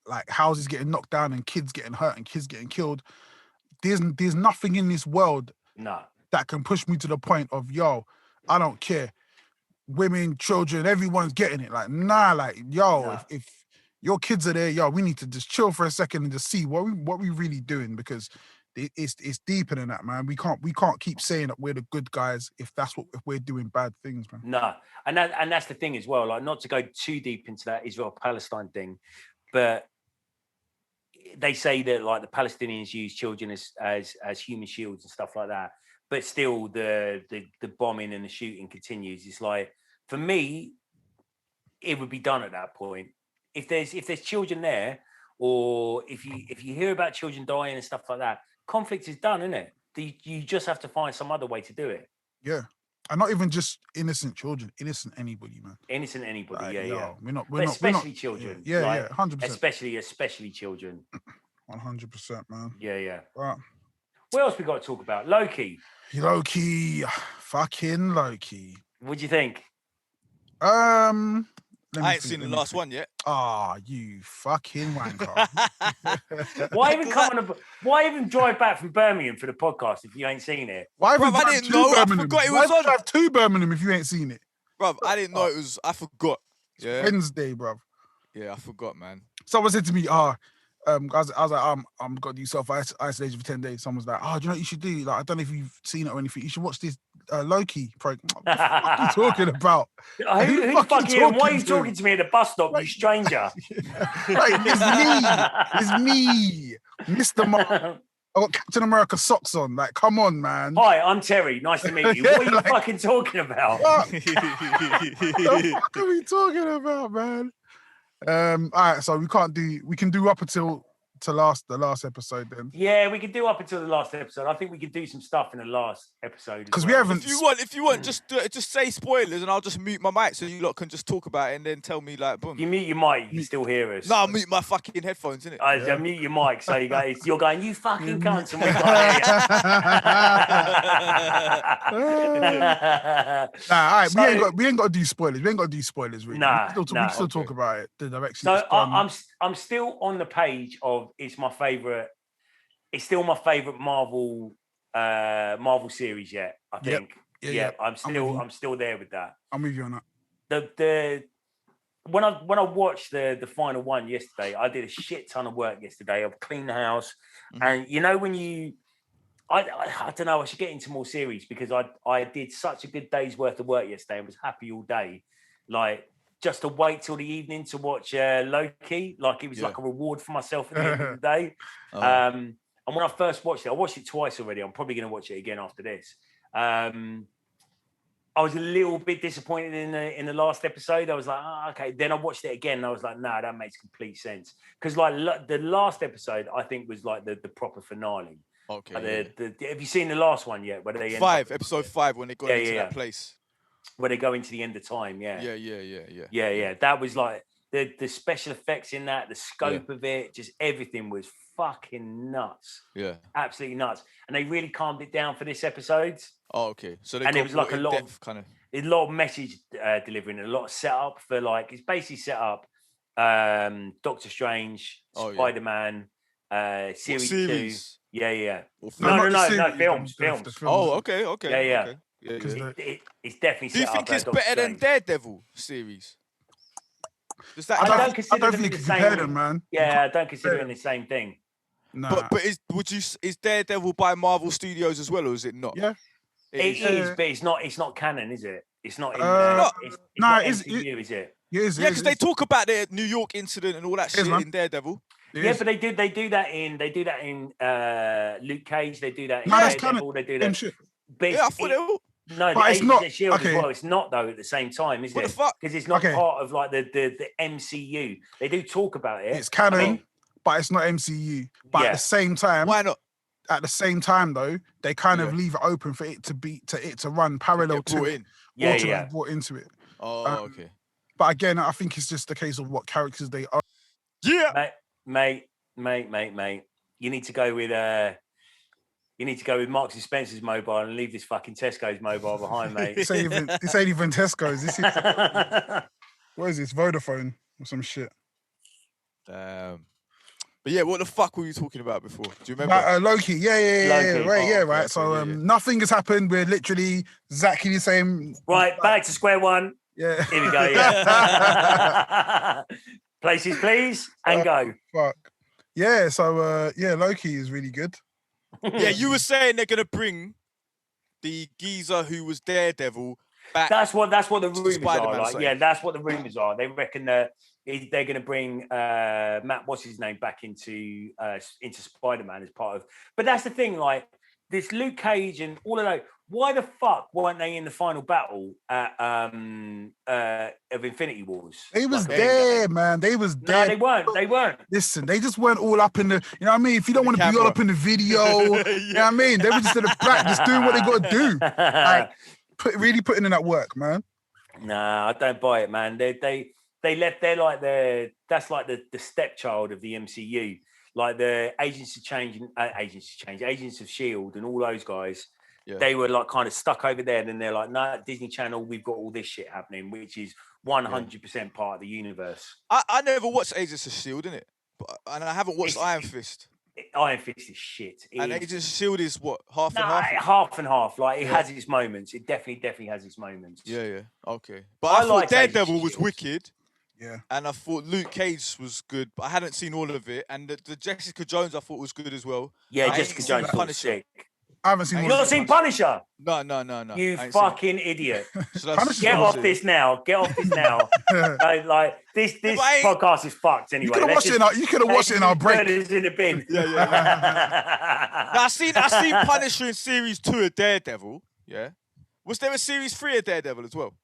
like houses getting knocked down and kids getting hurt and kids getting killed, there's nothing in this world that can push me to the point of, yo, I don't care, women, children, everyone's getting it. Like, nah, like, yo, if your kids are there, yo, we need to just chill for a second and just see what we really doing, because it's deeper than that, man. We can't keep saying that we're the good guys if we're doing bad things, man. No, and that's the thing as well. Like, not to go too deep into that Israel Palestine thing, but they say that, like, the Palestinians use children as human shields and stuff like that. But still, the bombing and the shooting continues. It's like, for me, it would be done at that point. If there's children there, or if you hear about children dying and stuff like that, conflict is done, isn't it? You just have to find some other way to do it. Yeah, and not even just innocent children, innocent anybody, man. Innocent anybody, like, yeah. We're not children. Yeah, 100%. Especially children. 100%, man. Yeah. Right. What else we got to talk about? Loki. Fucking Loki. What do you think? I ain't seen the last one yet. Ah, you fucking wanker. Why even drive back from Birmingham for the podcast if you ain't seen it? Why Bruv, I didn't know. I forgot it was on. Drive to Birmingham if you ain't seen it? Bruv, I didn't know it was. I forgot. Yeah. Wednesday, bruv. Yeah, I forgot, man. Someone said to me, I was like, I'm got to do self-isolation for 10 days. Someone's like, do you know what you should do? Like, I don't know if you've seen it or anything. You should watch this Loki program. What the fuck are you talking about? Who the fuck are you? Why are you talking to me at the bus stop, you stranger? Right, it's me, Mr. Mark. I got Captain America socks on. Like, come on, man. Hi, I'm Terry. Nice to meet you. What are you fucking talking about? What the fuck are we talking about, man? All right, so we can do up until the last episode then. Yeah, we can do up until the last episode. I think we could do some stuff in the last episode because we haven't. If you want, just say spoilers, and I'll just mute my mic so you lot can just talk about it and then tell me, like, boom. You mute your mic, you can still hear us. No, I'll mute my fucking headphones, innit? I mute your mic, so you're going, you fucking cunts, and we're all right, we ain't got to do spoilers. We ain't got to do spoilers, really. Nah, we can still talk about it. The direction. So I'm still on the page of it's still my favorite Marvel Marvel series yet. I think. Yeah. I'm still there with that. I'm with you on that. When I watched the final one yesterday, I did a shit ton of work yesterday. I've cleaned the house, and you know when I don't know. I should get into more series because I did such a good day's worth of work yesterday. I was happy all day, like just to wait till the evening to watch Loki. Like it was like a reward for myself at the end of the day. And when I first watched it, I watched it twice already. I'm probably going to watch it again after this. I was a little bit disappointed in the last episode. I was like, okay. Then I watched it again and I was like, nah, that makes complete sense. Because like the last episode, I think was like the proper finale. Okay. Have you seen the last one yet? Where they episode 5 when they got into that place. Where they go into the end of time, Yeah. That was like the special effects in that, the scope of it, just everything was fucking nuts. Yeah. Absolutely nuts. And they really calmed it down for this episode. Oh, okay. So it was like a lot of message delivering, and a lot of setup for like it's basically set up Doctor Strange, Spider-Man, series 2. Yeah. No, films. Oh, okay. Yeah. It's definitely set up. Do you think it's better than Daredevil series? I don't think you can compare them, man. Yeah, I don't consider it the same thing. Nah. But is Daredevil by Marvel Studios as well, or is it not? Yeah. It is, but it's not canon, is it? It's not in it's not MCU, is it? Yeah, because they talk about the New York incident and all that shit in Daredevil. Yeah, but they do that in Luke Cage. They do that in Daredevil. They do that. But I thought no, but it's not Shield as well. It's not though at the same time, is it? What the fuck? Because it's not part of like the MCU. They do talk about it. It's canon, but it's not MCU. But at the same time, why not? At the same time, though, they kind of leave it open for it to run parallel to it. Brought into it. Oh, okay. But again, I think it's just a case of what characters they are. Yeah, mate. You need to go with Marks and Spencer's mobile and leave this fucking Tesco's mobile behind, mate. This ain't even Tesco's. This is what is this? Vodafone or some shit. But yeah, what the fuck were you talking about before? Do you remember? Loki. Yeah. Right. Right. So nothing has happened. We're literally exactly the same. Right, back to square one. Yeah. Here we go. Yeah. Places, please, and go. Fuck. Yeah. So Loki is really good. Yeah, you were saying they're gonna bring the geezer who was Daredevil back. That's what the rumors are. Like, side. yeah, that's what the rumors are. They reckon that they're going to bring Matt, what's his name, back into Spider-Man as part of. But that's the thing, like this Luke Cage and all of those. Why the fuck weren't they in the final battle of Infinity Wars? They was there, man. They was there. No, they weren't. Listen, they just weren't all up in the. You know what I mean? If you don't want to be all up in the video, you know what I mean? They were just in the back, just doing what they got to do. Like, really putting in that work, man. Nah, I don't buy it, man. They left. They're like that's like the stepchild of the MCU, like the Agents of Shield, and all those guys. Yeah. They were like kind of stuck over there, and then they're like, "No, Disney Channel, we've got all this shit happening, which is 100% part of the universe." I never watched Agents of Shield, innit? And I haven't watched Iron Fist. Iron Fist is shit. And Agents of Shield is what, half and half? Half and half. Like it has its moments. It definitely has its moments. Yeah. Okay. But I thought Daredevil was wicked. Yeah. And I thought Luke Cage was good, but I hadn't seen all of it. And the Jessica Jones I thought was good as well. Yeah, Jessica Jones was sick. I haven't seen. You've not seen Punisher? No. You fucking idiot! So Get off this now. Like this podcast is fucked anyway. You could have watched it in our break. It's in the bin. Yeah. Now, I seen Punisher in series 2 of Daredevil. Yeah. Was there a series 3 of Daredevil as well?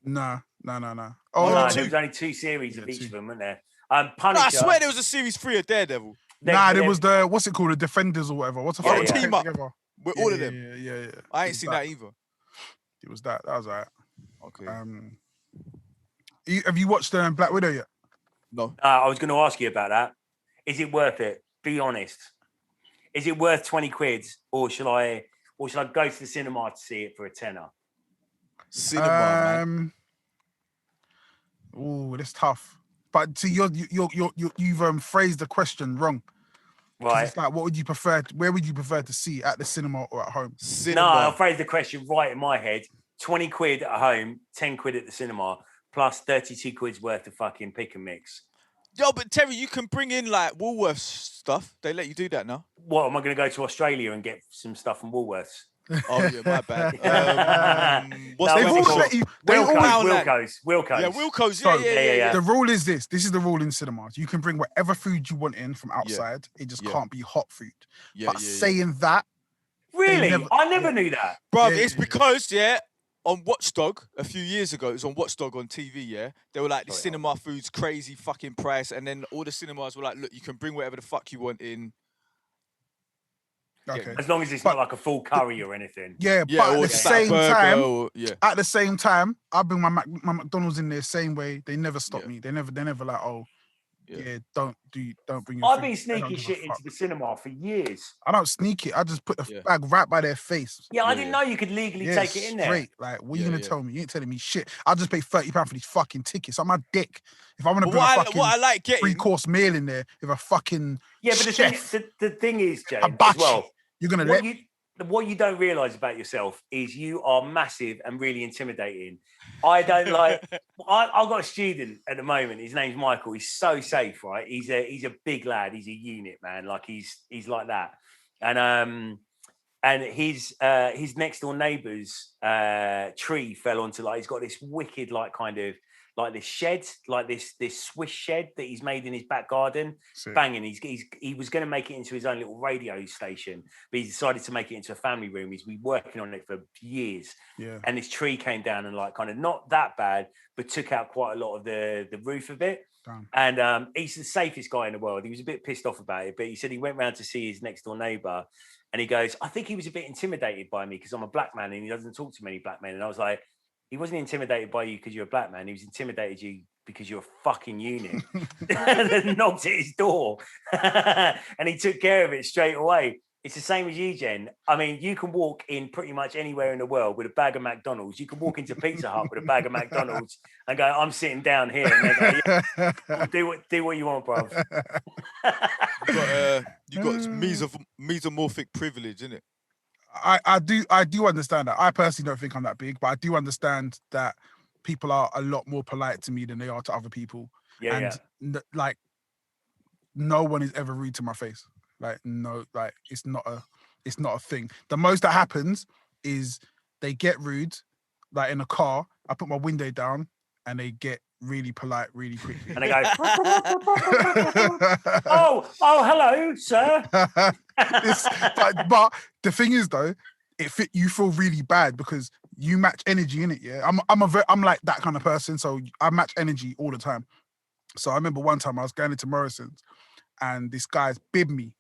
No. Oh, no, there was only 2 series of each of them, weren't there? Punisher. No, I swear there was a series 3 of Daredevil. There was the what's it called, the Defenders or whatever. What's the fuck? Team up with all of them. Yeah. I ain't seen that either. It was that. That was alright. Okay. Have you watched Black Widow yet? No. I was going to ask you about that. Is it worth it? Be honest. Is it worth 20 quid, or shall I go to the cinema to see it for a tenner? Cinema, man. Oh, that's tough. But see, you've phrased the question wrong. Right. It's like, what would you prefer? Where would you prefer to see, at the cinema or at home? No, I'll phrase the question right in my head. 20 quid at home, 10 quid at the cinema, plus 32 quid's worth of fucking pick and mix. Yo, but Terry, you can bring in like Woolworths stuff. They let you do that now. What, am I going to go to Australia and get some stuff from Woolworths? Oh yeah, my bad. Wilco's. Yeah, Wilco's. Yeah. The rule is this. This is the rule in cinemas. You can bring whatever food you want in from outside. It just can't be hot food. Saying that. Really? I never knew that. Bro, it's because, on Watchdog a few years ago, it was on Watchdog on TV, they were like, the cinema food's crazy fucking price. And then all the cinemas were like, look, you can bring whatever the fuck you want in. Okay. As long as it's not like a full curry or anything. Yeah, but at the same time, I bring my McDonald's in there same way. They never stop me. They never like, don't bring your I've food. been sneaking shit into the cinema for years. I don't sneak it. I just put the bag right by their face. Yeah, I didn't know you could legally take it in there. Straight. Like, what are you gonna tell me? You ain't telling me shit. I'll just pay £30 for these fucking tickets. I'm my dick. If I want to bring a fucking 3-course meal in there, if a fucking but the thing is, James, as well, you're gonna what you don't realise about yourself is you are massive and really intimidating. I don't like. I've got a student at the moment. His name's Michael. He's so safe, right? He's a big lad. He's a unit, man. Like he's like that. And his next door neighbour's tree fell onto, like, he's got this wicked, like, kind of like this shed, like this Swiss shed that he's made in his back garden. Sick. Banging. He was going to make it into his own little radio station, but he decided to make it into a family room. He's been working on it for years. Yeah. And this tree came down and, like, kind of not that bad, but took out quite a lot of the roof of it. Damn. And he's the safest guy in the world. He was a bit pissed off about it, but he said he went round to see his next door neighbour, and he goes, I think he was a bit intimidated by me because I'm a black man and he doesn't talk to many black men. And I was like, he wasn't intimidated by you because you're a black man. He was intimidated you because you're a fucking unit. And knocked at his door. And he took care of it straight away. It's the same as you, Jen. I mean, you can walk in pretty much anywhere in the world with a bag of McDonald's. You can walk into Pizza Hut with a bag of McDonald's and go, I'm sitting down here. And they go, do what you want, bruv. You got mesomorphic privilege, innit? I do understand that. I personally don't think I'm that big, but I do understand that people are a lot more polite to me than they are to other people. Like, no one is ever rude to my face. Like, no, like, it's not a thing. The most that happens is they get rude, like in a car. I put my window down and they get really polite really quickly. And they go, oh, hello, sir. But the thing is, though, you feel really bad because you match energy in it. Yeah, I'm like that kind of person, so I match energy all the time. So I remember one time I was going into Morrison's, and this guy's bibbed me,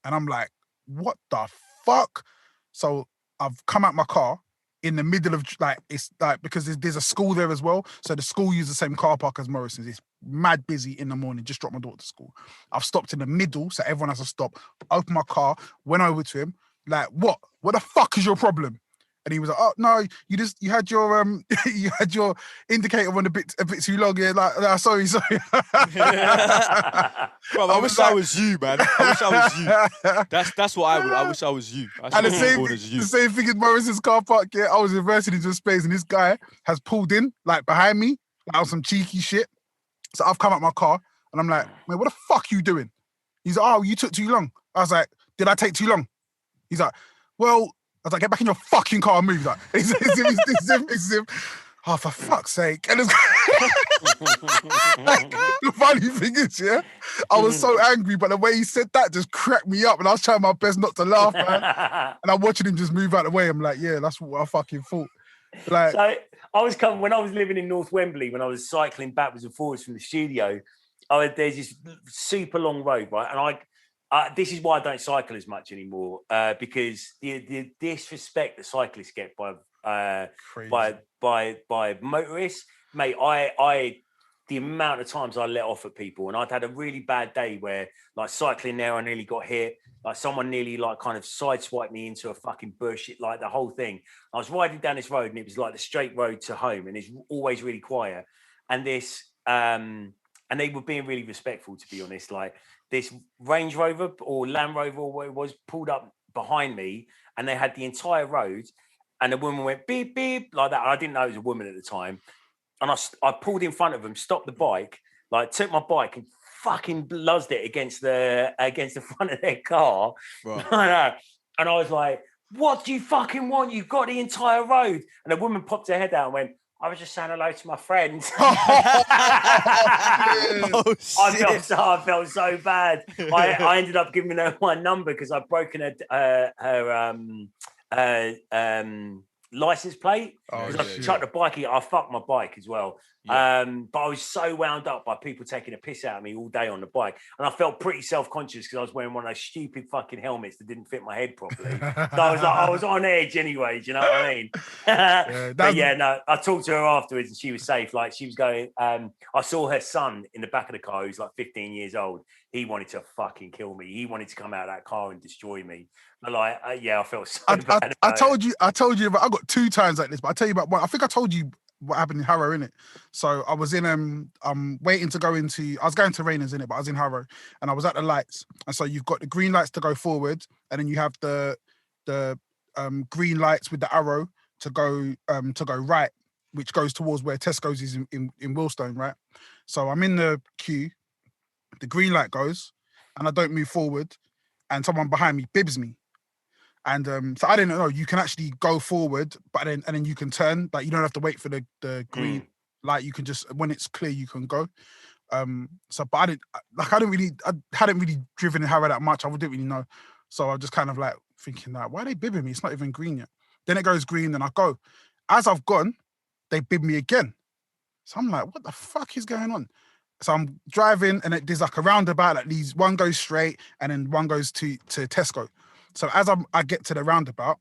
and I'm like, what the fuck? So I've come out my car in the middle of, like, it's like, because there's a school there as well. So the school uses the same car park as Morrison's. It's mad busy in the morning. Just dropped my daughter to school. I've stopped in the middle, so everyone has to stop. Open my car, went over to him, like, what the fuck is your problem? And he was like, oh no, you had your you had your indicator on a bit too long. Yeah, like, sorry. Bro, I wish I was you, man. I wish I was you. That's what I would. I wish I was you. And the same thing in Morrison's car park. Yeah, I was reversing into a space, and this guy has pulled in, like, behind me, like, on some cheeky shit. So I've come out my car, and I'm like, man, what the fuck are you doing? He's like, oh, you took too long. I was like, did I take too long? He's like, well. I was like, get back in your fucking car and move. Like, it's him. Oh, for fuck's sake. And it's like, the funny thing is, I was so angry, but the way he said that just cracked me up, and I was trying my best not to laugh, man. And I'm watching him just move out of the way. I'm like, yeah, that's what I fucking thought. Like, so when I was living in North Wembley, when I was cycling backwards and forwards from the studio, there's this super long road, right? And this is why I don't cycle as much anymore, because the disrespect that cyclists get by motorists, mate. The amount of times I let off at people, and I'd had a really bad day where, like, cycling there, I nearly got hit. Like, someone nearly, like, kind of sideswiped me into a fucking bush. Like, the whole thing. I was riding down this road, and it was like the straight road to home, and it's always really quiet. And this and they were being really respectful, to be honest. Like this Range Rover or Land Rover or what it was pulled up behind me, and they had the entire road, and the woman went beep beep like that. And I didn't know it was a woman at the time, and I pulled in front of them, stopped the bike, like took my bike and fucking buzzed it against the front of their car. Right. And I was like, what do you fucking want? You've got the entire road. And the woman popped her head out and went, I was just saying hello to my friends. I felt so bad. I ended up giving her my number because I'd broken her license plate. Because I chucked the bike in. I fucked my bike as well. Yeah. But I was so wound up by people taking a piss out of me all day on the bike. And I felt pretty self-conscious because I was wearing one of those stupid fucking helmets that didn't fit my head properly. So I was like, I was on edge anyway, do you know what I mean? But yeah, no, I talked to her afterwards and she was safe. Like she was going, I saw her son in the back of the car who's like 15 years old. He wanted to fucking kill me. He wanted to come out of that car and destroy me. But like, I felt so bad. I told you, I got 2 times like this, but I tell you about one. I think I told you what happened in Harrow, innit? So I was in waiting to go into, I was going to Rainers, innit, but I was in Harrow and I was at the lights. And so you've got the green lights to go forward, and then you have the green lights with the arrow to go right, which goes towards where Tesco's is in Willstone, right? So I'm in the queue, the green light goes, and I don't move forward, and someone behind me bibs me. And so I didn't know you can actually go forward, but then you can turn. Like you don't have to wait for the green light. You can just, when it's clear, you can go. So, but I hadn't really driven in Harrow that much. I didn't really know. So I was just kind of like thinking that, why are they bibbing me? It's not even green yet. Then it goes green, then I go. As I've gone, they bib me again. So I'm like, what the fuck is going on? So I'm driving, and there's like a roundabout. Like these, one goes straight, and then one goes to Tesco. So as I get to the roundabout,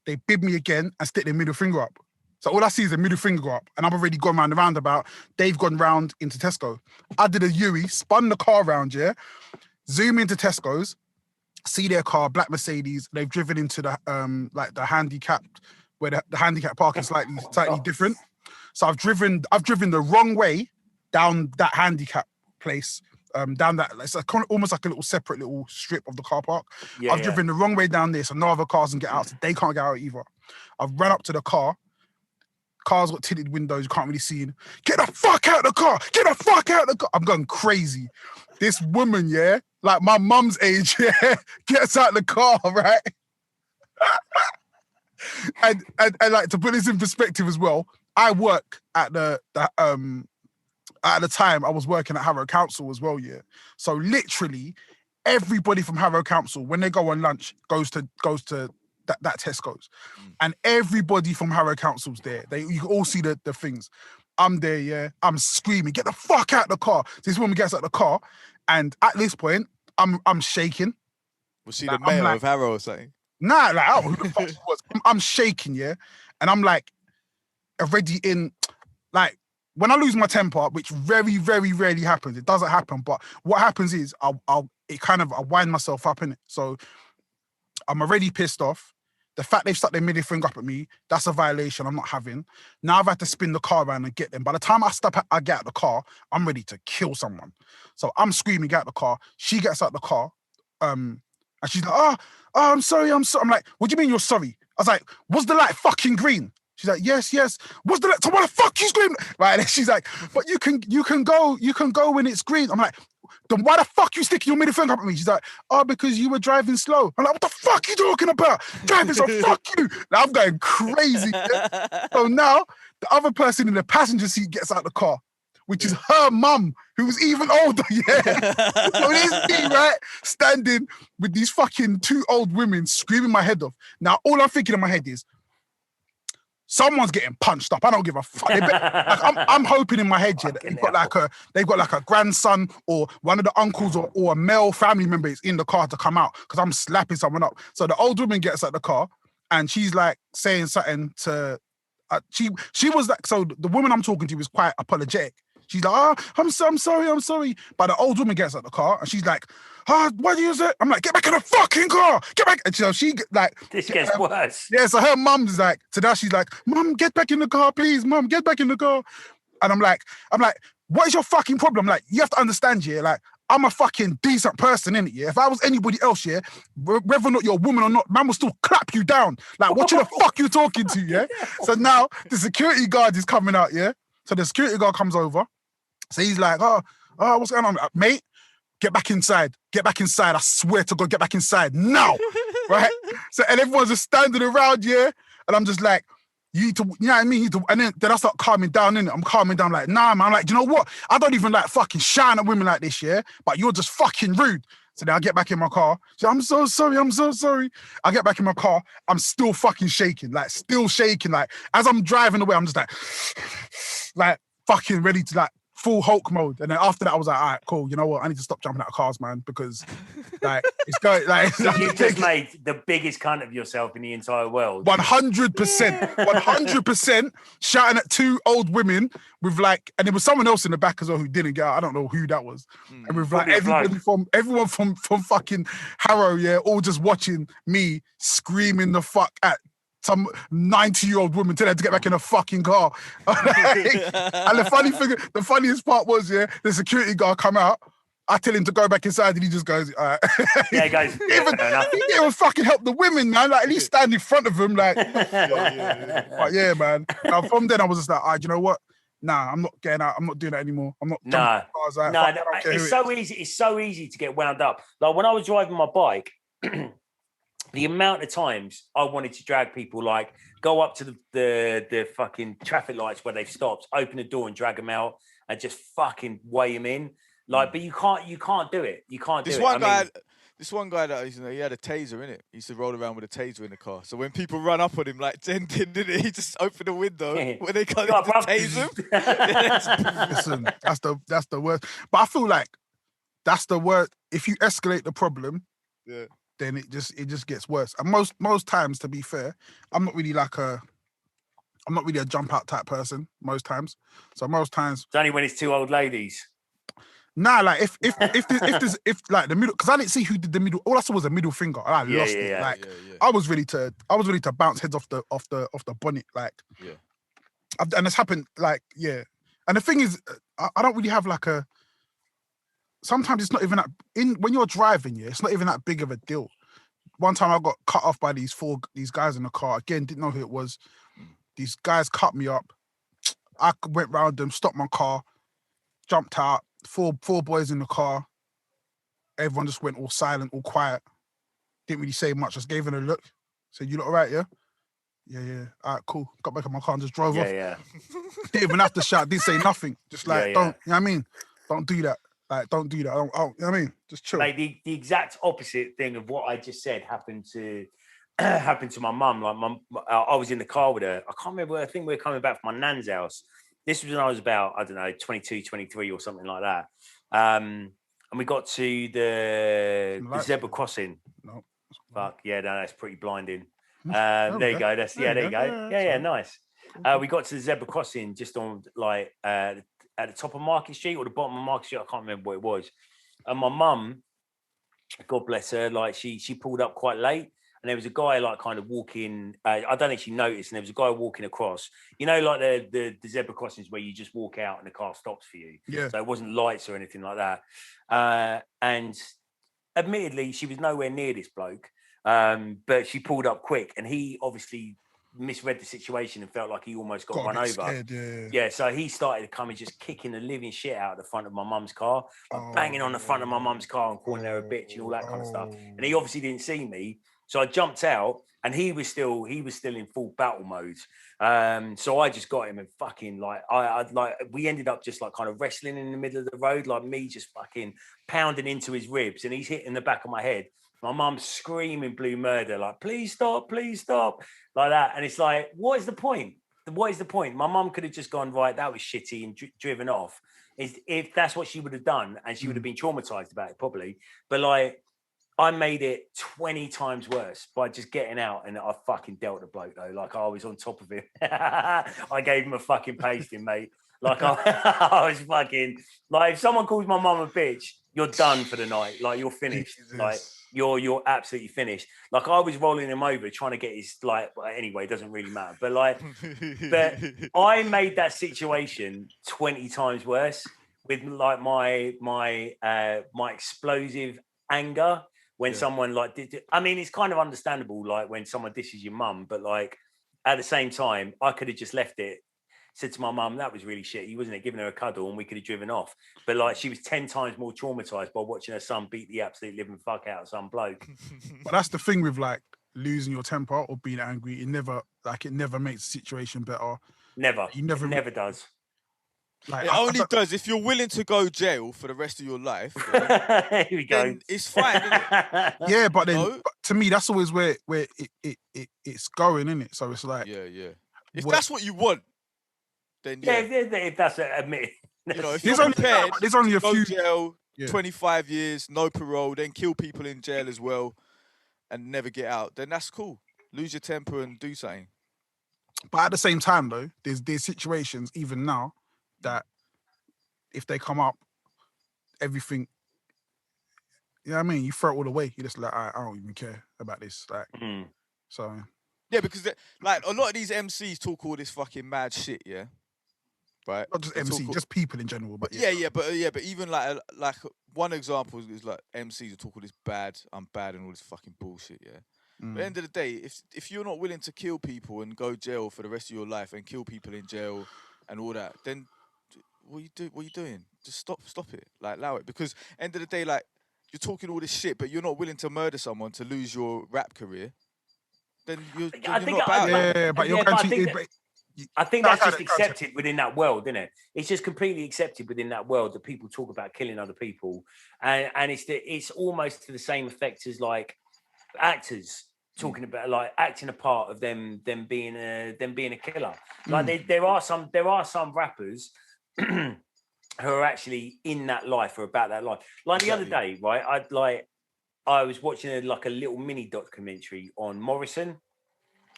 they bib me again and stick their middle finger up. So all I see is a middle finger up, and I've already gone round the roundabout. They've gone round into Tesco. I did a U-E, spun the car round, yeah, zoom into Tesco's, see their car, black Mercedes. They've driven into the like the handicapped, where the handicap parking is slightly different. So I've driven the wrong way down that handicap place. Down that, it's like almost like a little separate little strip of the car park. Yeah, I've driven the wrong way down there, so no other cars can get out. So they can't get out either. I've run up to the car. Car's got tinted windows, you can't really see in. Get the fuck out of the car! Get the fuck out of the car! I'm going crazy. This woman, yeah, like my mum's age, yeah, gets out of the car, right? and like to put this in perspective as well, I work at at the time, I was working at Harrow Council as well, yeah. So literally, everybody from Harrow Council, when they go on lunch, goes to that Tesco's, and everybody from Harrow Council's there. You can all see the things. I'm there, yeah. I'm screaming, get the fuck out of the car. This woman gets out of the car, and at this point, I'm shaking. Was she like, the mayor of Harrow or something? Nah, like I don't know who the fuck she was. I'm shaking, yeah, and I'm like already in like. When I lose my temper, which very, very rarely happens, it doesn't happen. But what happens is I wind myself up in it. So I'm already pissed off. The fact they've stuck their middle finger up at me, that's a violation I'm not having. Now I've had to spin the car around and get them. By the time I get out the car, I'm ready to kill someone. So I'm screaming, get out the car. She gets out the car, and she's like, oh, I'm sorry. I'm like, what do you mean you're sorry? I was like, was the light fucking green? She's like, yes. What's the? So what the fuck you screaming? Right, and she's like, but you can go when it's green. I'm like, then why the fuck you sticking your middle finger up at me? She's like, oh, because you were driving slow. I'm like, what the fuck you talking about? Driving so fuck you. Now I'm going crazy. Yeah? So now the other person in the passenger seat gets out of the car, which is her mum, who's even older. Yeah, so it is me, right, standing with these fucking 2 old women screaming my head off. Now all I'm thinking in my head is, someone's getting punched up. I don't give a fuck. I'm hoping in my head, yeah, that they've got like a grandson or one of the uncles or a male family member is in the car to come out because I'm slapping someone up. So the old woman gets out the car and she's like saying something to. She was like, so the woman I'm talking to was quite apologetic. She's like, oh, I'm sorry. But the old woman gets out the car and she's like, oh, what do you say? I'm like, get back in the fucking car. Get back. And so she like... This gets worse. Yeah, so her mum's like, so now she's like, Mum, get back in the car, please. Mum, get back in the car. And I'm like, what is your fucking problem? Like, you have to understand, yeah, like, I'm a fucking decent person, innit, yeah? If I was anybody else, yeah, whether or not you're a woman or not, man will still clap you down. Like, what the fuck you talking to, yeah? So now, the security guard is coming out, yeah? So the security guard comes over. So he's like, oh, what's going on? Mate, get back inside. Get back inside. I swear to God, get back inside now, right? So, and everyone's just standing around, yeah? And I'm just like, you need to, you know what I mean? And then I start calming down, innit? I'm calming down like, nah, man. I'm like, do you know what? I don't even like fucking shine at women like this, yeah? But you're just fucking rude. So then I get back in my car. So I'm so sorry. I get back in my car. I'm still fucking shaking, like still shaking. Like as I'm driving away, I'm just like fucking ready to like full Hulk mode. And then after that, I was like, all right, cool. You know what? I need to stop jumping out of cars, man, because like it's going like you just made the biggest cunt of yourself in the entire world. 100%, 100% shouting at two old women with like, and there was someone else in the back as well who didn't get out. I don't know who that was. And with like everyone from fucking Harrow, yeah, all just watching me screaming the fuck at some 90-year-old woman telling her to get back in a fucking car. And the funniest part was, yeah, the security guard come out. I tell him to go back inside and he just goes, all right. Yeah, guys. He didn't even fucking help the women, man. Like, at least stand in front of him, like. But yeah, man. Now, from then, I was just like, all right, you know what? Nah, I'm not getting out. I'm not doing that anymore. I'm not. It's so easy. It's so easy to get wound up. Like when I was driving my bike, the amount of times I wanted to drag people, like go up to the fucking traffic lights where they've stopped, open the door and drag them out and just fucking weigh them in. Like, but you can't do it. You can't do it. This one guy that he had a taser in it. He used to roll around with a taser in the car. So when people run up on him like 10 didn't it? He just opened the window when they come to tase him. Listen, that's the worst. But I feel like that's the worst. If you escalate the problem, then it just gets worse. And most times, to be fair, I'm not really a jump out type person most times. So most times it's only when it's two old ladies. Nah, like if like the middle, because I didn't see who did the middle. All I saw was a middle finger, and I lost it. Like I was ready to bounce heads off the bonnet. Like and it's happened. Like and the thing is, I don't really have like a. Sometimes it's not even that when you're driving. It's not even that big of a deal. One time I got cut off by these guys in the car. Again, didn't know who it was. These guys cut me up. I went round them, stopped my car, jumped out. Four boys in the car. Everyone just went all silent, all quiet. Didn't really say much. Just gave them a look. Said, "You look all right, yeah?" Yeah. All right, cool. Got back in my car and just drove off. Yeah. Didn't even have to shout. Didn't say nothing. Just like, don't. You know what I mean? Don't do that. Like, don't do that. You know what I mean? Just chill. Like the exact opposite thing of what I just said happened to my mum. Like I was in the car with her. I can't remember. I think we were coming back from my nan's house. This was when I was about, I don't know, 22, 23 or something like that. And we got to the zebra crossing. No. Fuck, yeah, no, that's pretty blinding. There you go. There you go. Yeah, nice. We got to the zebra crossing just on like at the top of Market Street or the bottom of Market Street. I can't remember what it was. And my mum, God bless her, like she pulled up quite late. And there was a guy like kind of walking. I don't think she noticed. And there was a guy walking across. You know, like the zebra crossings where you just walk out and the car stops for you. Yeah. So it wasn't lights or anything like that. And admittedly, she was nowhere near this bloke. But she pulled up quick, and he obviously misread the situation and felt like he almost got run over. Scared, yeah. So he started to come and just kicking the living shit out of the front of my mum's car, like banging on the front of my mum's car and calling her a bitch and all that kind of stuff. And he obviously didn't see me. So I jumped out, and he was still in full battle mode. So I just got him and fucking we ended up just like kind of wrestling in the middle of the road, like me just fucking pounding into his ribs, and he's hitting the back of my head. My mum screaming blue murder, like please stop, like that. And it's like, what is the point? What is the point? My mum could have just gone, right, that was shitty, and driven off. If that's what she would have done, and she would have been traumatized about it probably. But like, I made it 20 times worse by just getting out, and I fucking dealt the bloke though. Like I was on top of him. I gave him a fucking pasting, mate. Like I was fucking like, if someone calls my mum a bitch, you're done for the night. Like you're finished. Jesus. Like you're absolutely finished. Like I was rolling him over, trying to get his like. Well, anyway, it doesn't really matter. But like, but I made that situation 20 times worse with like my explosive anger when someone like did. I mean, it's kind of understandable, like when someone dishes your mum, but like at the same time, I could have just left it. Said to my mum, that was really shitty, wasn't it? Giving her a cuddle and we could have driven off. But like she was 10 times more traumatized by watching her son beat the absolute living fuck out of some bloke. But that's the thing with like losing your temper or being angry. It never makes the situation better. Never. It never does. Like, it only does if you're willing to go jail for the rest of your life. Here we go. Then it's fine. Isn't it? Yeah, but then but to me, that's always where it's going, isn't it? So it's like, if that's what you want, then if that's admitted. You know, if you're prepared, there's only a go few jail, 25 years, no parole, then kill people in jail as well, and never get out. Then that's cool. Lose your temper and do something. But at the same time, though, there's situations even now that if they come up, everything, you know what I mean? You throw it all away. You're just like, I don't even care about this. Like, so. Yeah, because like a lot of these MCs talk all this fucking mad shit, yeah? Right? Not just MC, just people in general. But but even like one example is like MCs who talk all this bad, I'm bad and all this fucking bullshit, yeah? But at the end of the day, if you're not willing to kill people and go jail for the rest of your life and kill people in jail and all that, then what are you doing? Just stop it. Like, allow it. Because end of the day, like, you're talking all this shit, but you're not willing to murder someone to lose your rap career, then you're not about it. Yeah, but you're going to... I think that's just accepted within that world, isn't it? It's just completely accepted within that world that people talk about killing other people, and it's almost to the same effect as like actors talking about like acting a part of them being a killer. Like there are some rappers who are actually in that life or about that life. Like the other day, right? I was watching a little mini documentary on Morrison.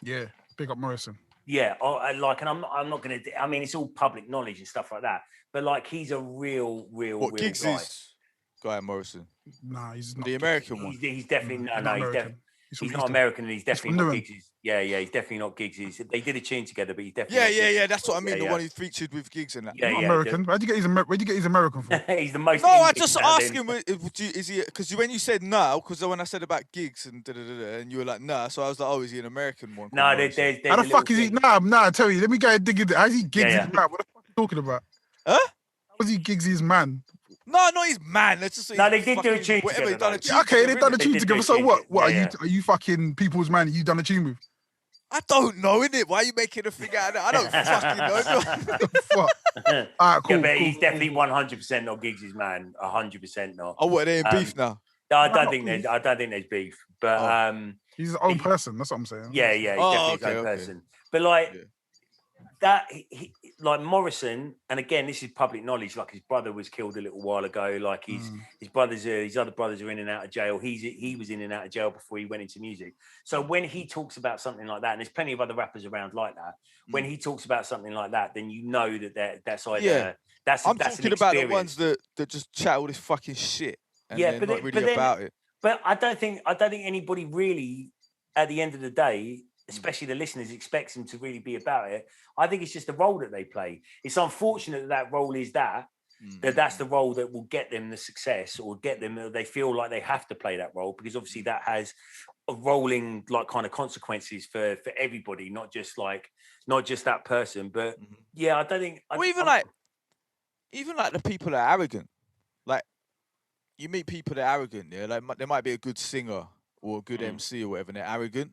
Yeah, big up Morrison. Yeah, and I'm not gonna. I mean, it's all public knowledge and stuff like that. But like, he's a real Giggs guy. Is Guy Morrison? Nah, he's not the American one. He's definitely he's not American, and he's definitely not Giggs. Yeah, he's definitely not Giggs. They did a tune together, but he's definitely yeah. That's what I mean. The one who featured with Giggs and that. Yeah, not American. Where'd you get his American from? He's the most. No, I just asked him. Is he? Because when you said no, because when I said about Giggs and and you were like nah, so I was like, oh, is he an American one? No, there's how the fuck is he? Nah. I tell you, let me go and dig it. How's he Giggs' man? What the fuck are you talking about? Huh? How was he Giggs' man? No, not his man. Let's just say they did do a tune together. They've done a tune together. So what? What are you fucking people's man? You done a tune with? I don't know, innit? Why are you making a figure out of that? I don't fucking know. Fuck. All right, cool. But he's definitely 100% not Giggs' man. 100% not. Oh, what? They're in beef now? No, I don't think there's beef. But he's his own person. That's what I'm saying. Yeah, he's definitely his own person. But like that, like Morrison, and again, this is public knowledge. Like his brother was killed a little while ago. Like his other brothers are in and out of jail. He was in and out of jail before he went into music. So when he talks about something like that, and there's plenty of other rappers around like that, when he talks about something like that, then you know that's either that's I'm talking about the ones that just chat all this fucking shit. And they're not really about it. But I don't think anybody really, at the end of the day, especially the listeners, expects them to really be about it. I think it's just the role that they play. It's unfortunate that role is that's the role that will get them the success or get them. They feel like they have to play that role because obviously that has a rolling like kind of consequences for everybody, not just that person. But I don't think. Even the people that are arrogant, like you meet people that are arrogant. Yeah, like there might be a good singer or a good MC or whatever, and they're arrogant.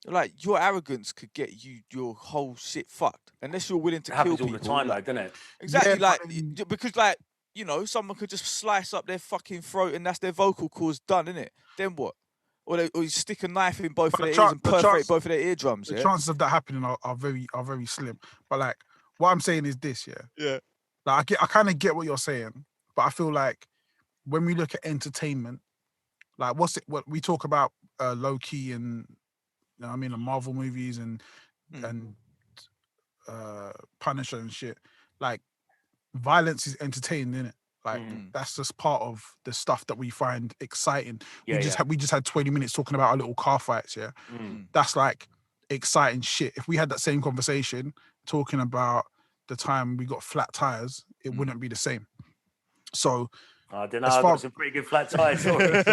Like your arrogance could get you your whole shit fucked unless you're willing to kill people. All the time, doesn't it? Exactly, because someone could just slice up their fucking throat and that's their vocal cords done, innit? Then what? Or you stick a knife in both of their ears and perforate both of their eardrums. The chances of that happening are very slim. But like, what I'm saying is this, yeah. Like I kind of get what you're saying, but I feel like when we look at entertainment, like what we talk about low key and. You know what I mean, the Marvel movies and Punisher and shit. Like, violence is entertaining, innit? Like that's just part of the stuff that we find exciting. Yeah, we just had 20 minutes talking about our little car fights. Yeah, that's like exciting shit. If we had that same conversation talking about the time we got flat tires, it wouldn't be the same. So I don't know. I've got some pretty good flat tire stories.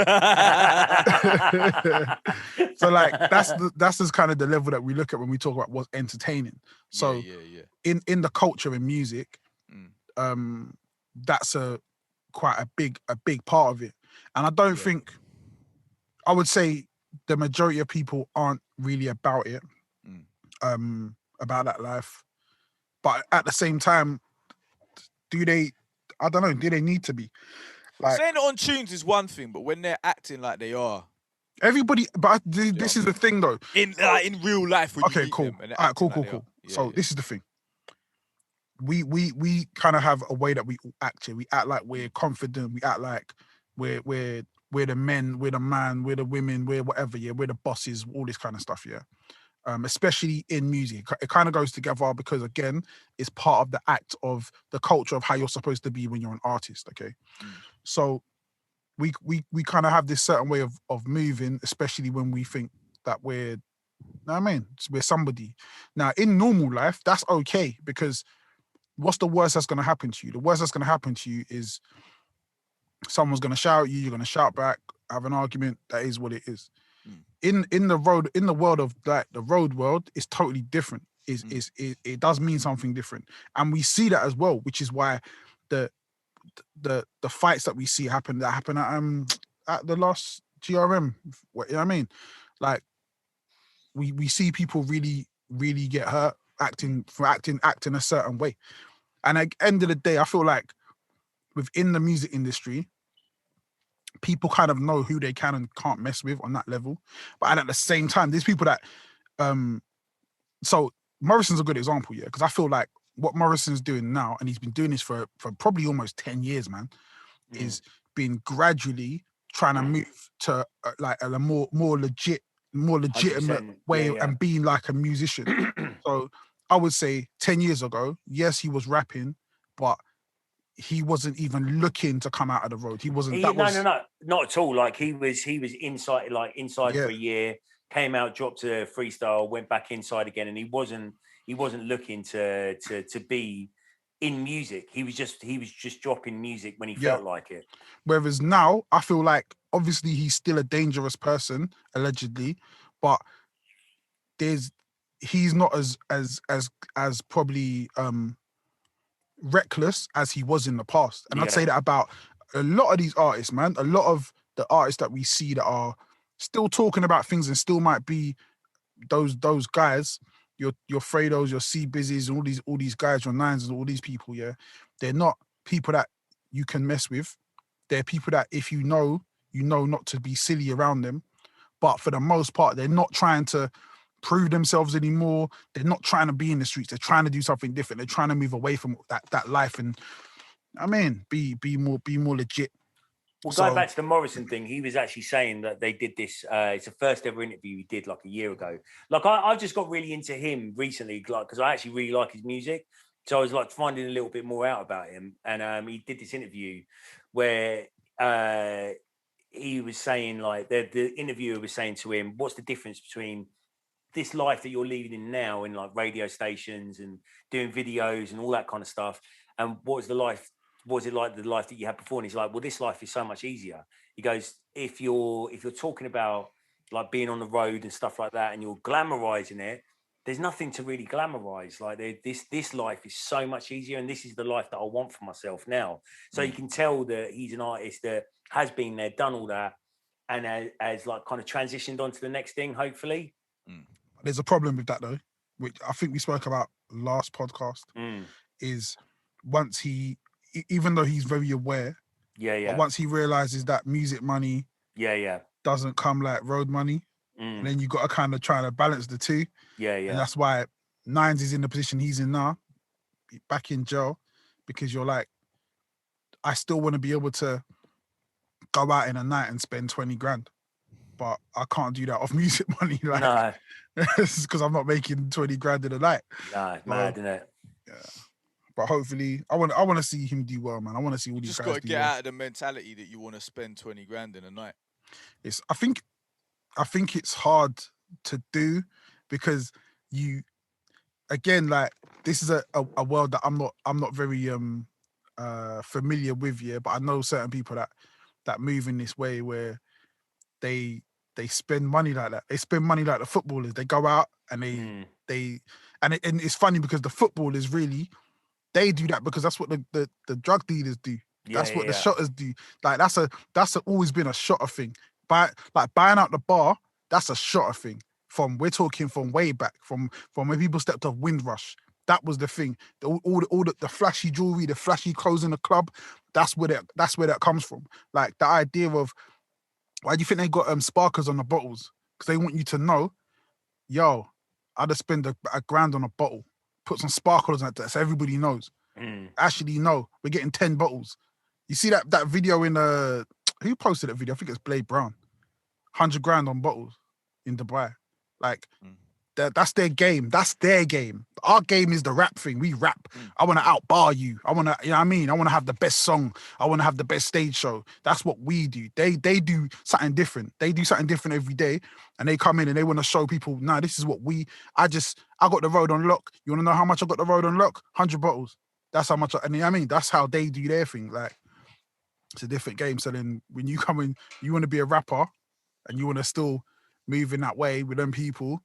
So like that's just kind of the level that we look at when we talk about what's entertaining. So in the culture in music, that's quite a big part of it. And I don't think, I would say the majority of people aren't really about it, about that life. But at the same time, do they need to be? Like, saying it on tunes is one thing, but when they're acting like they are, everybody. But this is the thing, though. In real life, when you meet cool. them, and All right, cool. So this is the thing. We kind of have a way that we act here. We act like we're confident. We act like we're the men, we're the man, we're the women, we're whatever. Yeah, we're the bosses. All this kind of stuff. Yeah. Especially in music, it kind of goes together because again, it's part of the act of the culture of how you're supposed to be when you're an artist. Okay, so we kind of have this certain way of moving, especially when we think that we're somebody. Now, in normal life, that's okay because what's the worst that's going to happen to you? The worst that's going to happen to you is someone's going to shout at you, you're going to shout back, have an argument. That is what it is. In the world of like the road world, is totally different. It does mean something different, and we see that as well, which is why the fights that we see happen at the last GRM. You know what I mean? Like we see people really get hurt acting a certain way, and at the end of the day, I feel like within the music industry, people kind of know who they can and can't mess with on that level. But at the same time, there's people that so Morrison's a good example, yeah, because I feel like what Morrison's doing now, and he's been doing this for probably almost 10 years, man, is been gradually trying to move to like a more legitimate way and being like a musician. So I would say 10 years ago, yes, he was rapping, but he wasn't even looking to come out of the road. He wasn't. No, not at all. Like he was inside for a year, came out, dropped a freestyle, went back inside again, and he wasn't looking to be in music. He was just dropping music when he felt like it. Whereas now, I feel like obviously he's still a dangerous person, allegedly, but he's not as probably reckless as he was in the past. And I'd say that about a lot of these artists, man. A lot of the artists that we see that are still talking about things and still might be those guys, your Fredos, your C-Bizzies, and all these guys, your Nines and all these people, yeah, they're not people that you can mess with. They're people that if you know not to be silly around them. But for the most part, they're not trying to prove themselves anymore. They're not trying to be in the streets. They're trying to do something different. They're trying to move away from that life and be more legit. Well, going back to the Morrison thing, he was actually saying that they did this. It's the first ever interview he did like a year ago. Like I've just got really into him recently, like because I actually really like his music. So I was like finding a little bit more out about him, and he did this interview where he was saying like the interviewer was saying to him, "What's the difference between this life that you're leading now in like radio stations and doing videos and all that kind of stuff, and what was it like the life that you had before?" And he's like, "Well, this life is so much easier." He goes, if you're talking about like being on the road and stuff like that and you're glamorizing it, there's nothing to really glamorize. Like this life is so much easier, and this is the life that I want for myself now. So you can tell that he's an artist that has been there, done all that, and has like kind of transitioned on to the next thing, hopefully. There's a problem with that though, which I think we spoke about last podcast, is once he, even though he's very aware, but once he realizes that music money doesn't come like road money, and then you got to kind of try to balance the two. And that's why Nines is in the position he's in now, back in jail, because you're like, I still want to be able to go out in a night and spend 20 grand, but I can't do that off music money. Like, no. It's because I'm not making 20 grand in a night. No, mad, isn't it? Yeah. But hopefully, I want to see him do well, man. I want to see all You these just guys got to do get well. out of the mentality that you want to spend 20 grand in a night. I think it's hard to do because you, again, like this is a world that I'm not very familiar with, yeah. But I know certain people that move in this way where they spend money like that. They spend money like the footballers. They go out and and it's funny because the footballers really, they do that because that's what the drug dealers do. That's what the shotters do. Like that's always been a shotter thing. Buying out the bar, that's a shotter thing. We're talking from way back, from when people stepped off Windrush. That was the thing. All the flashy jewelry, the flashy clothes in the club. That's where that comes from. Like the idea of, why do you think they got sparkers on the bottles? Because they want you to know, yo, I'd have spent a grand on a bottle. Put some sparkles on it so everybody knows. Actually, no, we're getting 10 bottles. You see that video in who posted that video? I think it's Blade Brown. 100 grand on bottles in Dubai. Like that's their game. That's their game. Our game is the rap thing. We rap. I want to outbar you. I want to, you know what I mean? I want to have the best song. I want to have the best stage show. That's what we do. They do something different. They do something different every day, and they come in and they want to show people, nah, this is what I got the road on lock. You want to know how much I got the road on lock? 100 bottles. That's how much. And you know what I mean, that's how they do their thing. Like, it's a different game. So then when you come in, you want to be a rapper, and you want to still move in that way with them people.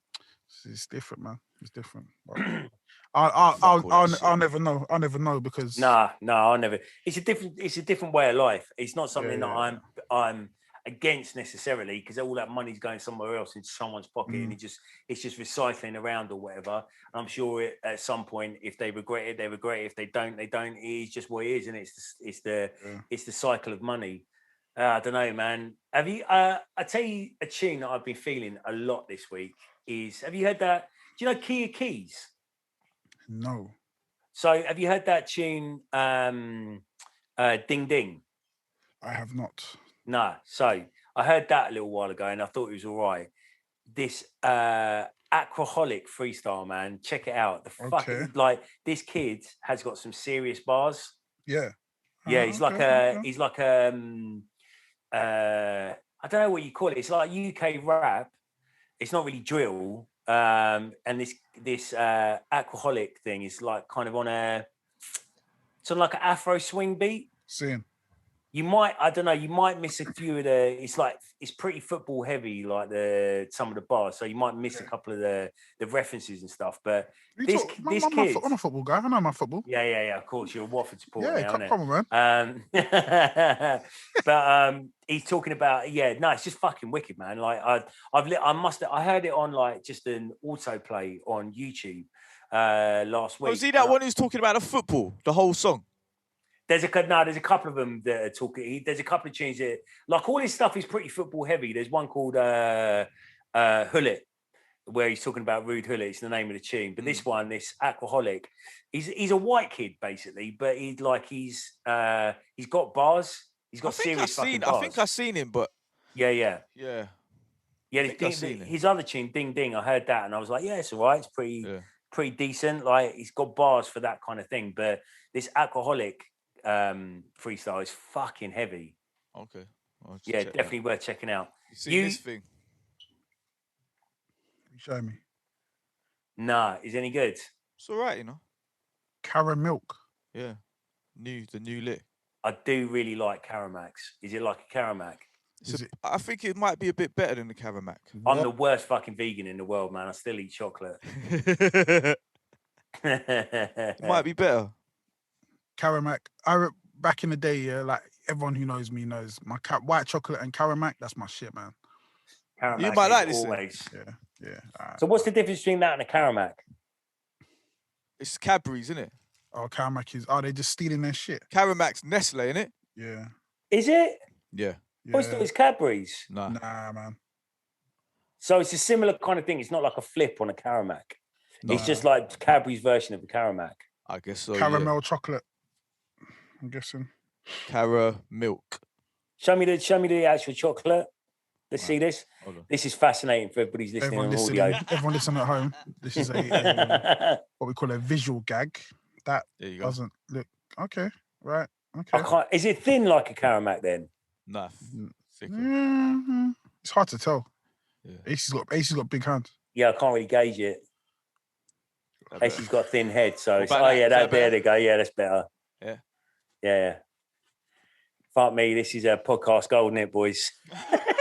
It's different, man. It's different. I'll never know. I'll never know because no, I'll never. It's a different way of life. It's not something that I'm against necessarily, because all that money's going somewhere else into someone's pocket, and it's just recycling around or whatever. And I'm sure at some point, if they regret it, they regret it. If they don't, they don't. It's just what it is, and it's the cycle of money. I don't know, man. Have you? I tell you a tune that I've been feeling a lot this week is. Have you heard that? Do you know Kia Keys? No. So have you heard that tune, Ding Ding? I have not. No. So I heard that a little while ago and I thought it was all right. This Aquaholic freestyle, man. Check it out. Fucking, like, this kid has got some serious bars. Yeah. Yeah, he's like I don't know what you call it. It's like UK rap. It's not really drill. And this Aquaholic thing is like kind of on like an Afro swing beat. Seeing. You might miss a few of it's pretty football heavy, like some of the bars. So you might miss a couple of the references and stuff. But this kid, I'm a football guy. I know my football. Yeah. Of course, you're a Watford supporter. Yeah, now, come on, man. But he's talking about it's just fucking wicked, man. Like I heard it on like just an autoplay on YouTube last week. Was he that one who's talking about the football, the whole song? There's a couple of them that are talking. There's a couple of tunes that, like, all his stuff is pretty football heavy. There's one called Hullet, where he's talking about Rude Hullet. It's the name of the tune. But this one, this Aquaholic, he's a white kid basically, but he's got bars. He's got serious fucking bars. I think I've seen him, but yeah. His other tune, Ding Ding, I heard that and I was like, yeah, it's all right. It's pretty decent. Like, he's got bars for that kind of thing. But this Aquaholic freestyle is fucking heavy. Okay. Yeah, definitely worth checking out. You see this thing? Show me. Nah, is any good? It's all right, you know. Carrot milk. Yeah. The new lit. I do really like Caramax. Is it like a Caramac? I think it might be a bit better than the Caramac. I'm the worst fucking vegan in the world, man. I still eat chocolate. It might be better. Caramac. Back in the day, yeah, like everyone who knows me knows my white chocolate and Caramac. That's my shit, man. Caramac, you might like this always. Yeah. So what's the difference between that and a Caramac? It's Cadbury's, isn't it? Oh, Caramac is. They're just stealing their shit. Caramac's Nestle, isn't it? Yeah. Is it? Yeah. I thought it's Cadbury's. Nah, man. So it's a similar kind of thing. It's not like a flip on a Caramac. No. It's just like Cadbury's version of a Caramac. I guess so. Caramel chocolate. I'm guessing. Milk. Show me the actual chocolate. Let's see this. This is fascinating for everybody's listening on audio. Everyone listen at home. This is a what we call a visual gag. That There you go. doesn't look okay. Right. I Okay. can't. Is it thin like a Caramac then? Nah, thicker. It's hard to tell. Yeah. Ace's got big hands. Yeah, I can't really gauge it. Ace's got a thin head, so it's, about that? yeah, Is that there better? they go. Yeah, that's better. Yeah. Yeah. Fuck me, this is a podcast gold, isn't it, boys?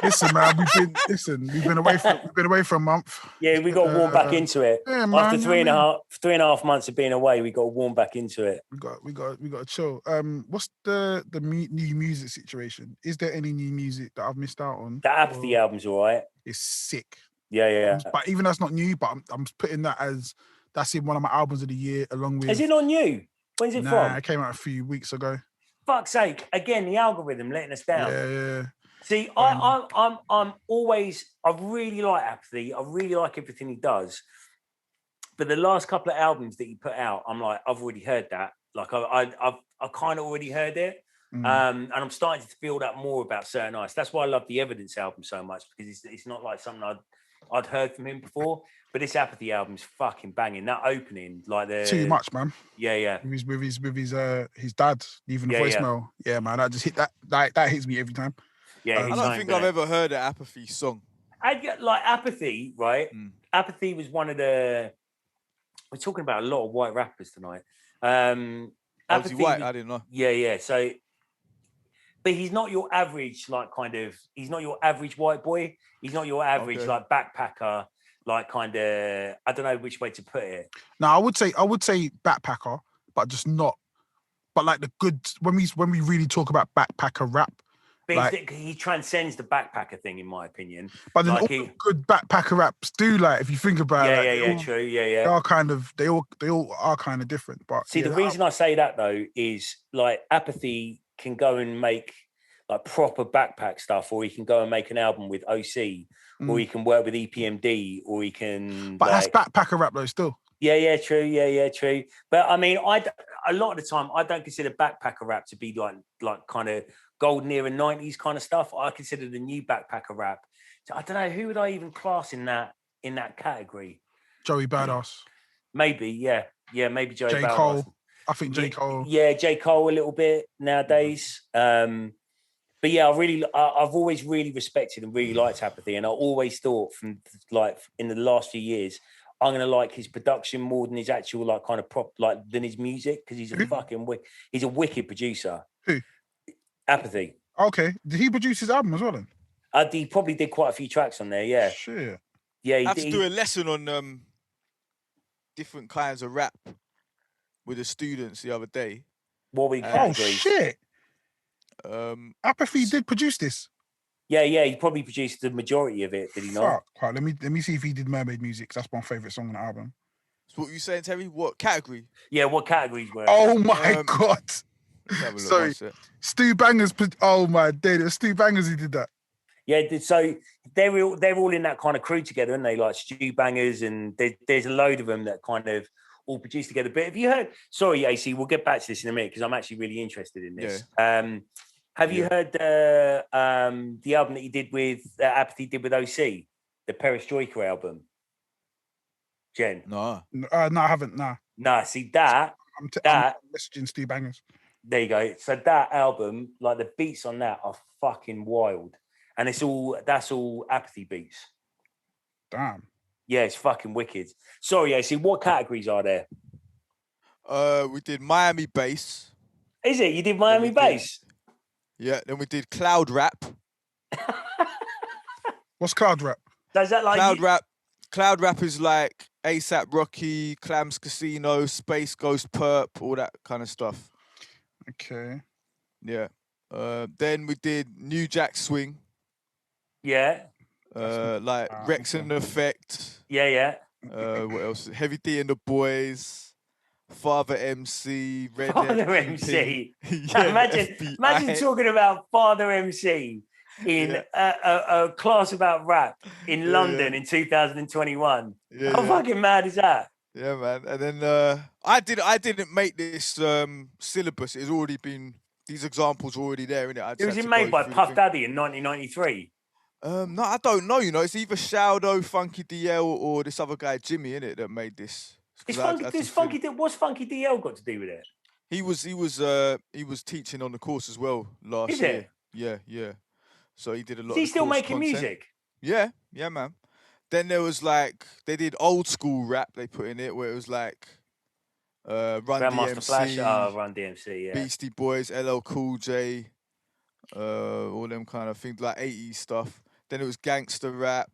Listen, man, we've been away for a month. Yeah, we got to warm back into it. Yeah, man, After three and a half months of being away, we got to warm back into it. We got to chill. What's the new music situation? Is there any new music that I've missed out on? The Apathy album's all right. It's sick. Yeah. But even that's not new. But I'm putting that as that's in one of my albums of the year, along with. Is it not new? When's it from? It came out a few weeks ago. Fuck's sake! Again, the algorithm letting us down. Yeah. See, I'm always. I really like Apathy. I really like everything he does. But the last couple of albums that he put out, I'm like, I've already heard that. Like I've kind of already heard it. And I'm starting to feel that more about Certain Ice. That's why I love the Evidence album so much, because it's not like something I'd heard from him before. But this Apathy album's fucking banging. That opening, like the too much, man. Yeah. With his dad leaving the voicemail. Yeah, man, that just hit that hits me every time. Yeah, I don't think I've ever heard an Apathy song. I get like Apathy, right? Apathy was one of the. We're talking about a lot of white rappers tonight. Apathy white? I didn't know. Yeah. So, but he's not your average, like kind of. He's not your average white boy. He's not your average like backpacker. Like kind of, I don't know which way to put it. No, I would say backpacker, but just not. But like the good when we really talk about backpacker rap, but like, he transcends the backpacker thing, in my opinion. But then like all good backpacker raps do, like if you think about it, true, they are kind of they all are kind of different. But see, the reason I say that though is like Apathy can go and make like proper backpack stuff, or he can go and make an album with OC. Or he can work with EPMD, or he can. But that's backpacker rap though, still. Yeah, true. Yeah, true. But I mean, a lot of the time I don't consider backpacker rap to be like kind of golden era 90s kind of stuff. I consider the new backpacker rap. So I don't know who would I even class in that category. Joey Badass. Maybe, yeah, maybe Joey Badass. Cole. I think J. Cole. Yeah, J. Cole a little bit nowadays. But yeah, I've always really respected and really liked Apathy, and I always thought from like in the last few years, I'm gonna like his production more than his actual like kind of prop than his music, because he's a wicked producer. Who? Apathy. Okay, did he produce his album as well then? He probably did quite a few tracks on there. Yeah. Shit. Yeah, I have to do a lesson on different kinds of rap with the students the other day. What we oh shit. Apathy did produce this. Yeah, he probably produced the majority of it, did he not? Right, let me see if he did Mermaid Music, because that's my favourite song on the album. So what were you saying, Terry? What category? Yeah, what categories were? Oh my god. Sorry. Stu Bangers, oh my day, it was Stu Bangers who did that. Yeah, so they're all in that kind of crew together, aren't they? Like Stu Bangers, and there's a load of them that kind of all produced together. But have you heard, sorry AC, we'll get back to this in a minute, because I'm actually really interested in this. Yeah. Have you heard the album that he did with Apathy did with OC, the Perestroika album? Jen? No, I haven't. Nah, see that I'm messaging Stu Bangers. There you go. So that album, like the beats on that are fucking wild, and that's all Apathy beats. Damn. Yeah, it's fucking wicked. Sorry, AC, what categories are there? We did Miami bass. Is it? You did Miami bass? Yeah, then we did cloud rap. What's cloud rap? Does that like cloud rap? Cloud rap is like ASAP Rocky, Clams Casino, Space Ghost Perp, all that kind of stuff. Okay. Yeah. Then we did New Jack Swing. Yeah. Like Rex and Effect. Yeah. What else? Heavy D and the Boys. Father MC, Red Father MC. Imagine talking about Father MC in a class about rap in London in 2021. How fucking mad is that? Yeah, man. And then I didn't make this syllabus. It's already been, these examples are already there, innit? It was made by Puff Daddy in 1993. No, I don't know. You know, it's either Shaldo, Funky DL, or this other guy Jimmy, innit, that made this. What's Funky DL got to do with it? He was teaching on the course as well last year. Yeah. So he did a lot. Is he still making content. music? Yeah, man. Then there was like they did old school rap. They put in it where it was like Run Grandmaster DMC, Flash, Run DMC, yeah. Beastie Boys, LL Cool J, all them kind of things like 80s stuff. Then it was gangster rap.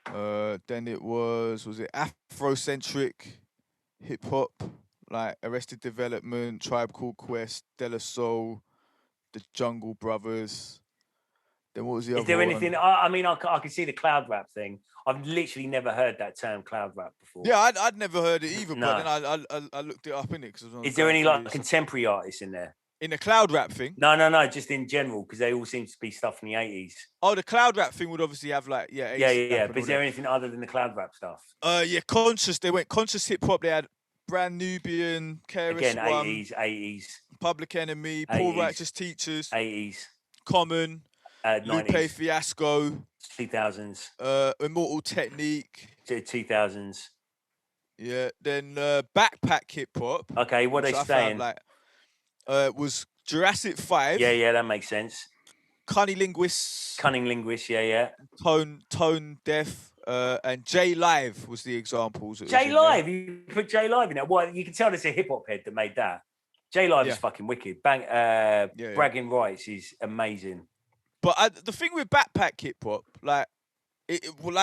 Then it was it Afrocentric hip hop, like Arrested Development, Tribe Called Quest, De La Soul, the Jungle Brothers. Then what was the other one? Is there anything? I mean, I can see the cloud rap thing. I've literally never heard that term cloud rap before. Yeah, I'd never heard it either. No. But then I looked it up in it. Is there any like contemporary artists in there? In the cloud rap thing? No, just in general, because they all seem to be stuff from the 80s. Oh, the cloud rap thing would obviously have like, yeah. But is there anything other than the cloud rap stuff? Yeah, Conscious. They went Conscious hip hop. They had Brand Nubian, KRS-One. Again, 80s. Public Enemy, Poor Righteous Teachers. 80s. Common. 90s. Lupe Fiasco. 2000s. Immortal Technique. 2000s. Yeah, then backpack hip hop. Okay, what are they saying? Was Jurassic 5. Yeah, that makes sense. Cunning Linguists, yeah. Tone Deaf, and J Live was the examples. J Live, you put J Live in there. Well, you can tell there's a hip hop head that made that. J Live is fucking wicked. Bragging Rights is amazing. But the thing with backpack hip hop, like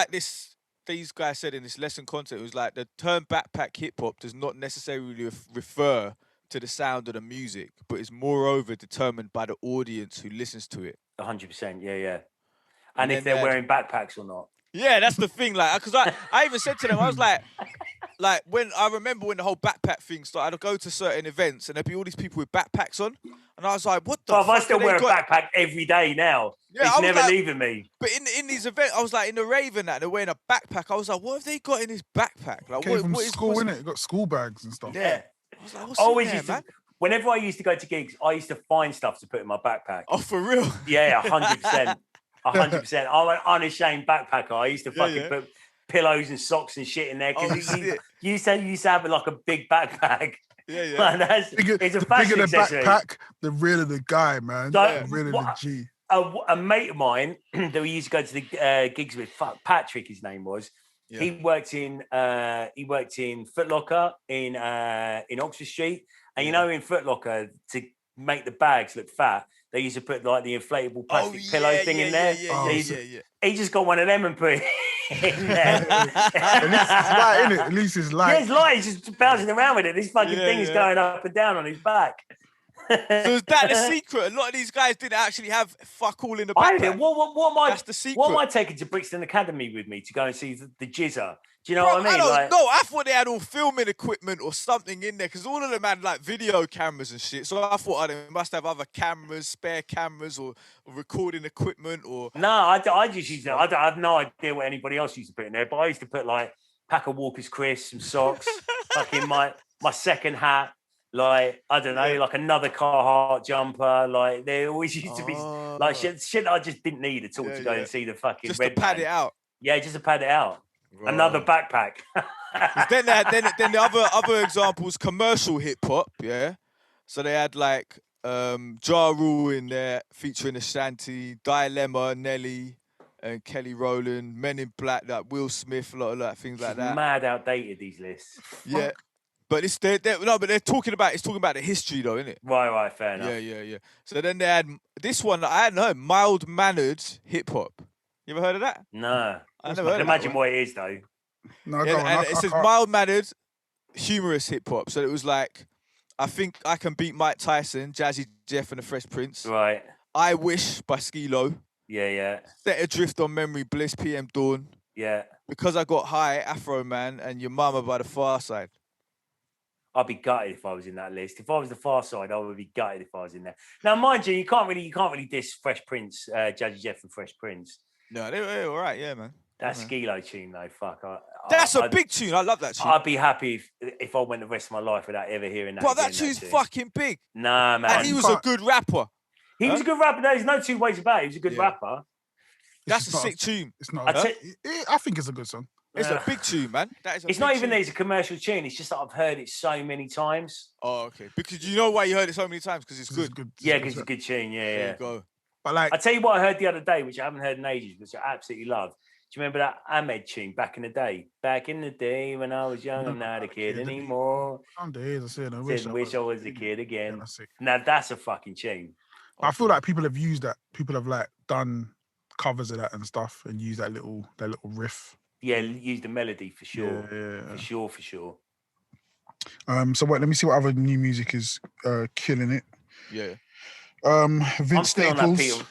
these guys said in this lesson content, was like the term backpack hip hop does not necessarily refer to the sound of the music, but is moreover determined by the audience who listens to it. 100%, yeah. And if they're wearing backpacks or not. Yeah, that's the thing. Like, because I even said to them, I was like when I remember when the whole backpack thing started, I'd go to certain events and there'd be all these people with backpacks on, and I was like, what the fuck? I still wear a backpack every day now. Yeah, it's never leaving me. But in these events, I was like, in the rave and that, they're wearing a backpack. I was like, what have they got in this backpack? Like, came from school, innit? Got school bags and stuff. Yeah. I was like, what's in there, man? Whenever I used to go to gigs, I used to find stuff to put in my backpack. Oh, for real? Yeah, 100%. 100%. I'm an unashamed backpacker. I used to fucking put pillows and socks and shit in there because you used to have like a big backpack. Yeah. Man, it's a fashion accessory. The backpack, the realer the guy, man. So, the realer the G. A mate of mine that we used to go to the gigs with, Patrick, his name was. Yeah. He worked in Foot Locker in Oxford Street, and you know, in Foot Locker, to make the bags look fat, they used to put like the inflatable plastic pillow thing in there. He just got one of them and put it in there. At least it's light, innit? At least it's light. Yeah, it's light. He's just bouncing around with it. This fucking thing is going up and down on his back. So is that the secret? A lot of these guys didn't actually have fuck all in the backpack. That's the secret. What am I taking to Brixton Academy with me to go and see the Jizzer? Do you know what I mean? I thought they had all filming equipment or something in there because all of them had like video cameras and shit. So I thought they must have other cameras, spare cameras, or recording equipment. Or no, I just used to. I have no idea what anybody else used to put in there, but I used to put like pack of Walker's crisps, some socks, fucking my second hat. Like, I don't know, like another Carhartt jumper. Like, there always used to be like shit that I just didn't need at all to go and see the fucking just red to pad band. it out. Yeah, just to pad it out. Right. Another backpack. then the other examples, commercial hip hop. Yeah, so they had like Ja Rule in there featuring Ashanti, Dilemma, Nelly, and Kelly Rowland, Men in Black, like Will Smith, a lot of like things like that. Mad outdated, these lists. Yeah. But they're talking about the history though, isn't it? Right, fair enough. Yeah. So then they had this one I hadn't heard, mild mannered hip hop. You ever heard of that? No. I never heard of imagine what it is though. No, and it says mild mannered, humorous hip hop. So it was like, I think I can beat Mike Tyson, Jazzy Jeff and the Fresh Prince. Right. I Wish by Skilo. Yeah. Set Adrift on Memory Bliss, PM Dawn. Yeah. Because I Got High, Afro Man, and Your Mama by the Far Side. I'd be gutted if I was in that list. If I was the Far Side, I would be gutted if I was in there. Now, mind you, you can't really diss Fresh Prince, Jazzy Jeff and Fresh Prince. No, they were all right, yeah, man. That Skilo tune, though, fuck. That's a big tune. I love that tune. I'd be happy if I went the rest of my life without ever hearing that. But that tune's fucking big. Nah, man. And he was a good rapper. He was a good rapper. There's no two ways about it. He was a good rapper. That's a sick tune. It's not. I think it's a good song. It's a big tune, man. It's not even that it's a commercial tune. It's just that I've heard it so many times. Oh, okay. Because you know why you heard it so many times? Because it's good. Yeah, because it's a good tune. Yeah, There you go. But like, I tell you what I heard the other day, which I haven't heard in ages, which I absolutely love. Do you remember that Ahmed tune back in the day? Back in the day when I was young, I'm not a kid anymore. Some days I said, I wish I was a kid again. Yeah, now that's a fucking tune. I feel like people have used that. People have like done covers of that and stuff, and used that little riff. Yeah, use the melody for sure. Yeah. For sure. So let me see what other new music is killing it. Yeah. Vince Staples.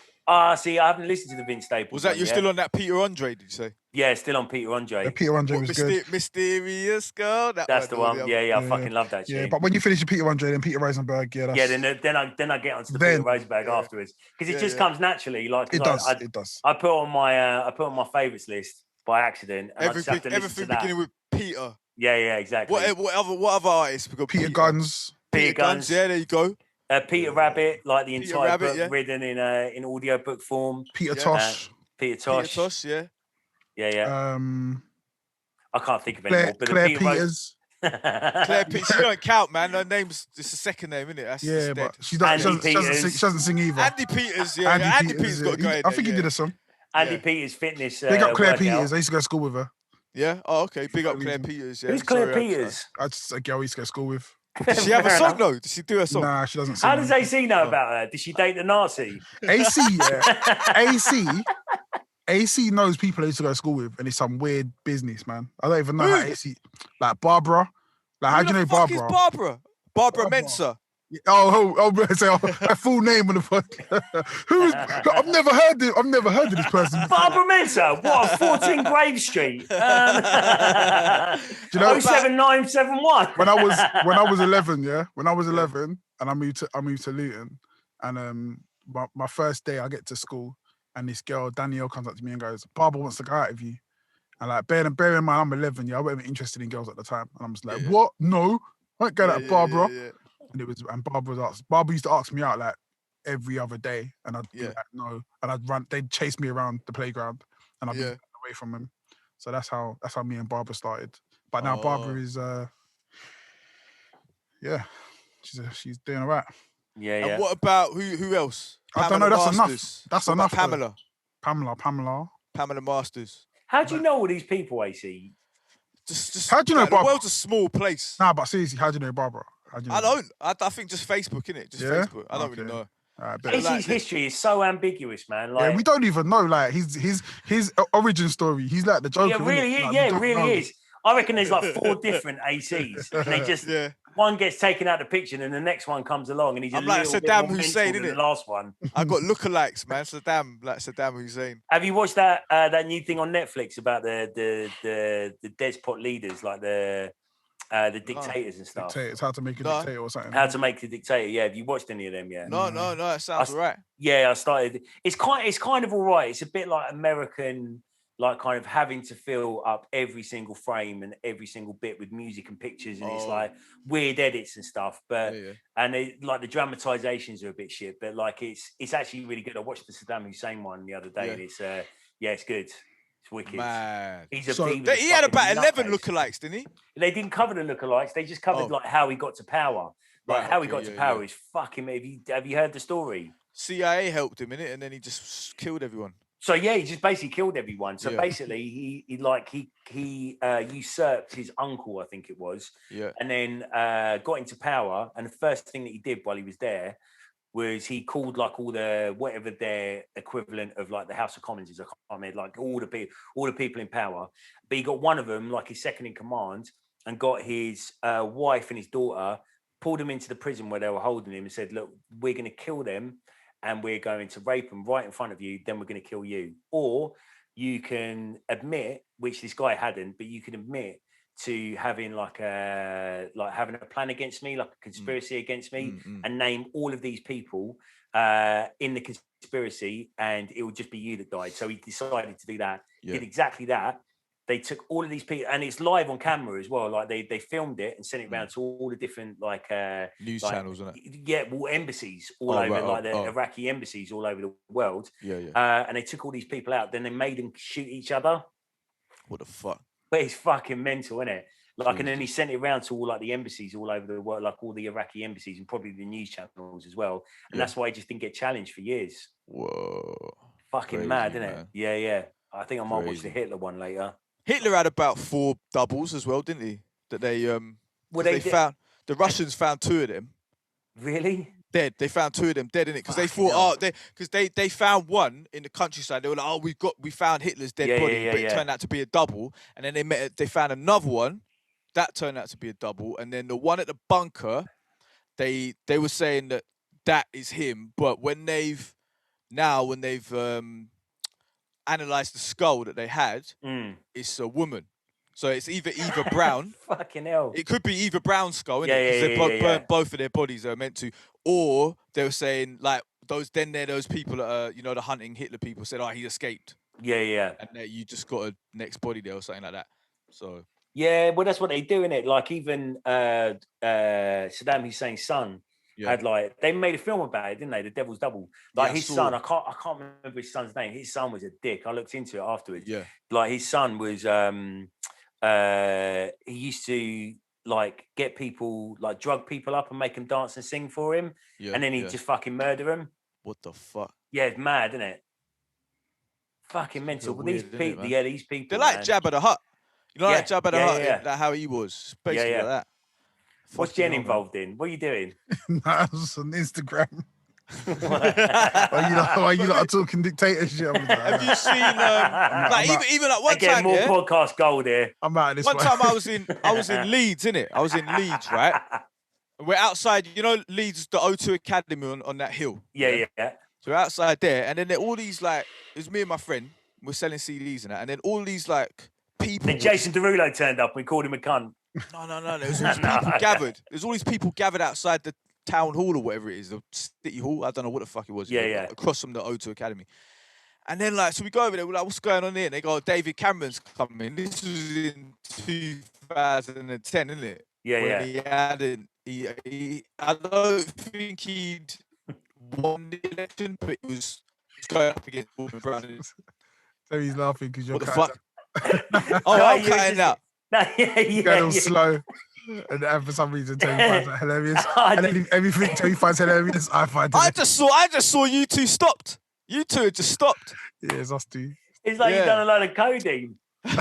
See, I haven't listened to the Vince Staples. Was that you're still on that Peter Andre? Did you say? Yeah, still on Peter Andre. Yeah, Peter Andre was good. Mysterious Girl. That's the one. Yeah. I fucking love that. Yeah, but when you finish with Peter Andre, then Peter Rosenberg. Yeah, then I get onto the Peter Rosenberg afterwards because it just comes naturally. Like it does. I put on my favourites list by accident. And everything to beginning with Peter. Yeah, exactly. What other artists? We got Peter Guns. Peter Guns. Yeah, there you go. Peter Rabbit, like the entire book yeah. written in audiobook form. Peter Tosh. Peter Tosh, yeah. I can't think of any more. But Claire Peters. Claire Peters. She don't count, man. Her name's it's a second name, isn't it? That's but she doesn't sing either. Andy Peters, yeah. Andy Peters got going. I think he did a song. Andy Peters fitness. Big up Claire Peters. I used to go to school with her. Yeah. Oh, okay. Big up Claire Peters. Yeah. Who's Claire Peters? That's a girl I used to go to school with. Does she have a song though? Does she do a song? Nah, she doesn't sing. How does AC know about her? Did she date the Nazi? AC knows people I used to go to school with, and it's some weird business, man. I don't even know how AC. Like Barbara. Like, how do you know Barbara? Who the fuck is Barbara? Barbara Mensa. Say her full name on the podcast. I've never heard of this person. Barbara Mensa. What? 14 Grave Street. 07971. When I was 11, when I was 11, and I moved to Luton, and my first day I get to school, and this girl Danielle comes up to me and goes, "Barbara wants to go out with you." And like, bear in mind, I'm 11. I wasn't interested in girls at the time, and I'm just like, "What? No, I ain't going out with Barbara." Yeah. And Barbara used to ask me out like every other day, and I'd be like, no, and I'd run. They'd chase me around the playground, and I'd be away from them. So that's how me and Barbara started. But now Barbara is, she's doing all right. Yeah. And what about who else? I don't know. That's enough. That's enough. Pamela Masters. How do you know all these people, AC? Just how do you know Barbara? The world's a small place. Nah, but seriously, how do you know Barbara? I don't. I think just Facebook, innit? Just Facebook. I don't really know. AC's history is so ambiguous, man. Like, we don't even know. Like his origin story. He's like the Joker. Yeah, it really is. I reckon there's like 4 different ACs, and they just one gets taken out of the picture, and the next one comes along, and he's like Saddam Hussein, isn't it? The last one. I got lookalikes, man. Saddam Hussein. Have you watched that new thing on Netflix about the despot leaders, like the dictators and stuff? Dictators, how to make a dictator or something. How to make a dictator? Yeah. Have you watched any of them yet? No. That sounds right. Yeah, I started. It's kind of all right. It's a bit like American. Like kind of having to fill up every single frame and every single bit with music and pictures, and it's like weird edits and stuff. But and like the dramatizations are a bit shit, but like it's actually really good. I watched the Saddam Hussein one the other day, and it's it's good. It's wicked. Man. He had about 11 lookalikes, didn't he? They didn't cover the lookalikes. They just covered like how he got to power. Like how he got to power is fucking. Have you heard the story? CIA helped him in it, and then he just killed everyone. So he just basically killed everyone. So basically, he usurped his uncle, I think it was, and then got into power. And the first thing that he did while he was there was he called like all the whatever their equivalent of like the House of Commons is. I mean, like all the people in power. But he got one of them, like his second in command, and got his wife and his daughter, pulled them into the prison where they were holding him, and said, "Look, we're going to kill them. And we're going to rape them right in front of you, then we're going to kill you. Or you can admit, which this guy hadn't, but you can admit to having having a plan against me, like a conspiracy against me, and name all of these people in the conspiracy, and it would just be you that died." So he decided to do that. Did exactly that. They took all of these people, and it's live on camera as well. Like they filmed it and sent it around to all the different news channels, isn't it? Yeah, well, embassies all over, the Iraqi embassies all over the world. And they took all these people out. Then they made them shoot each other. What the fuck? but it's fucking mental, isn't it? Like, and then he sent it around to all like the embassies all over the world, like all the Iraqi embassies and probably the news channels as well. And that's why he just didn't get challenged for years. Whoa. Fucking Crazy, mad, isn't it? man. Yeah. I think I might watch the Hitler one later. Hitler had about 4 doubles as well, didn't he? That they found the Russians found 2 of them. Really? Dead. They found 2 of them dead in it because they thought, they found one in the countryside. They were like, we found Hitler's dead body, but it turned out to be a double. And then they found another one that turned out to be a double. And then the one at the bunker, they were saying that is him. But when they've analysed the skull that they had, it's a woman. So it's either Eva Brown. Fucking hell. It could be Eva Brown's skull, innit? Because they burnt both of their bodies. They were meant to. Or they were saying, like, those people that are, the hunting Hitler people said, he escaped. Yeah. And you just got a next body there or something like that. So. Yeah, well, that's what they do, innit? Like, even Saddam Hussein's son had, like, they made a film about it, didn't they? The Devil's Double. Like, his son, I can't remember his son's name. His son was a dick. I looked into it afterwards. Yeah. Like, his son was, he used to, like, get people, like, drug people up and make them dance and sing for him. Yeah, and then he'd just fucking murder them. What the fuck? Yeah, it's mad, isn't it? Fucking mental. Well, these people, these people. They're like Jabba the Hutt. You know, like Jabba the Hutt, like how he was. Basically like that. What's Jen involved in? What are you doing? Nah, it's on Instagram. Why you lot are talking dictatorship? Have you seen even like one time? More podcast gold here. I'm out of this. One time I was in Leeds, innit? I was in Leeds, right? We're outside, Leeds, the O2 Academy on that hill. Yeah. So we're outside there, and then there all these it was me and my friend. We're selling CDs and that, and then all these people. Then Jason Derulo turned up. We called him a cunt. No. There was all these people gathered. There's all these people gathered outside the town hall or whatever it is, the city hall. I don't know what the fuck it was. Yeah. Across from the O2 Academy. And then so we go over there. We're like, what's going on here? And they go, David Cameron's coming. This was in 2010, isn't it? Yeah. He hadn't. I don't think he'd won the election, but he was going up against Gordon Brown. So he's laughing because you're what the fuck? I'm cutting out. Going all slow. And for some reason, Tony finds that hilarious. And then everything Tony finds hilarious, I find hilarious. I just saw you two stopped. You two had just stopped. Yeah, it's us two. It's like you've done a lot of coding. So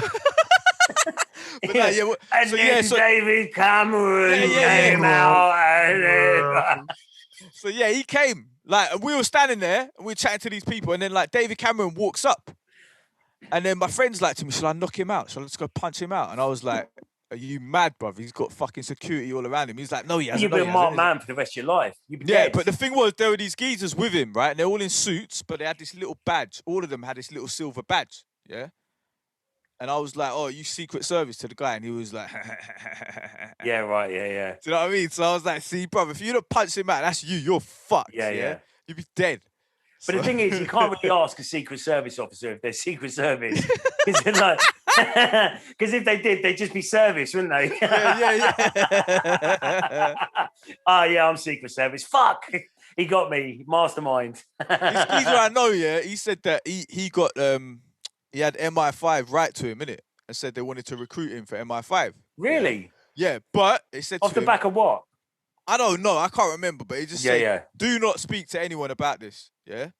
David Cameron came out. So he came. Like, we were standing there and we were chatting to these people, and then David Cameron walks up, and then my friend's like to me, "Shall I knock him out? Shall I just go punch him out?" And I was like, "Are you mad, bruv? He's got fucking security all around him." He's like, "No, he hasn't." You've been a marked man for the rest of your life. But the thing was, there were these geezers with him, right? And they're all in suits, but they had this little badge. All of them had this little silver badge, yeah? And I was like, "Oh, you Secret Service," to the guy, and he was like, "Yeah, right, yeah." Do you know what I mean? So I was like, "See, brother, if you don't punch him out, that's you. You're fucked. Yeah. You'd be dead." But the thing is, you can't really ask a Secret Service officer if they're Secret Service, because if they did, they'd just be service, wouldn't they? Yeah. Yeah, I'm Secret Service. Fuck, he got me, mastermind. This geezer I know, he said that he got he had MI5 write to him, innit? And said they wanted to recruit him for MI5. Really? Yeah, but it said off the back of what? I don't know. I can't remember, but he just said, do not speak to anyone about this. Yeah.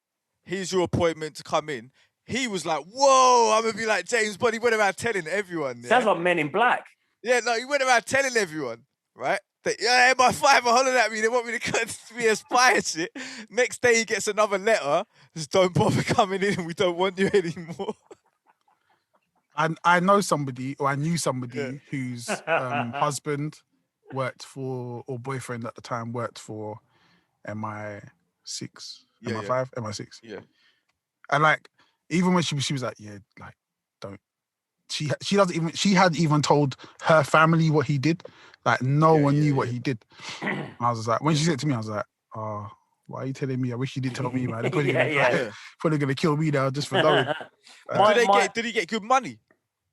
Here's your appointment to come in. He was like, whoa, I'm going to be like James Bond. He went around telling everyone. Yeah? Sounds like Men in Black. Yeah, no, he went around telling everyone, right? That, MI5 are hollering at me. They want me to be a spy and shit. Next day he gets another letter. Just don't bother coming in. We don't want you anymore. I know somebody, or I knew somebody whose husband worked for, or boyfriend at the time worked for MI6, MI5, MI6. Yeah. And even when she was like, don't. She hadn't even told her family what he did. No one knew what he did. I was like, when she said it to me, I was like, oh, why are you telling me? I wish you did tell me, man. They're probably gonna kill me now just for knowing. Did he get good money?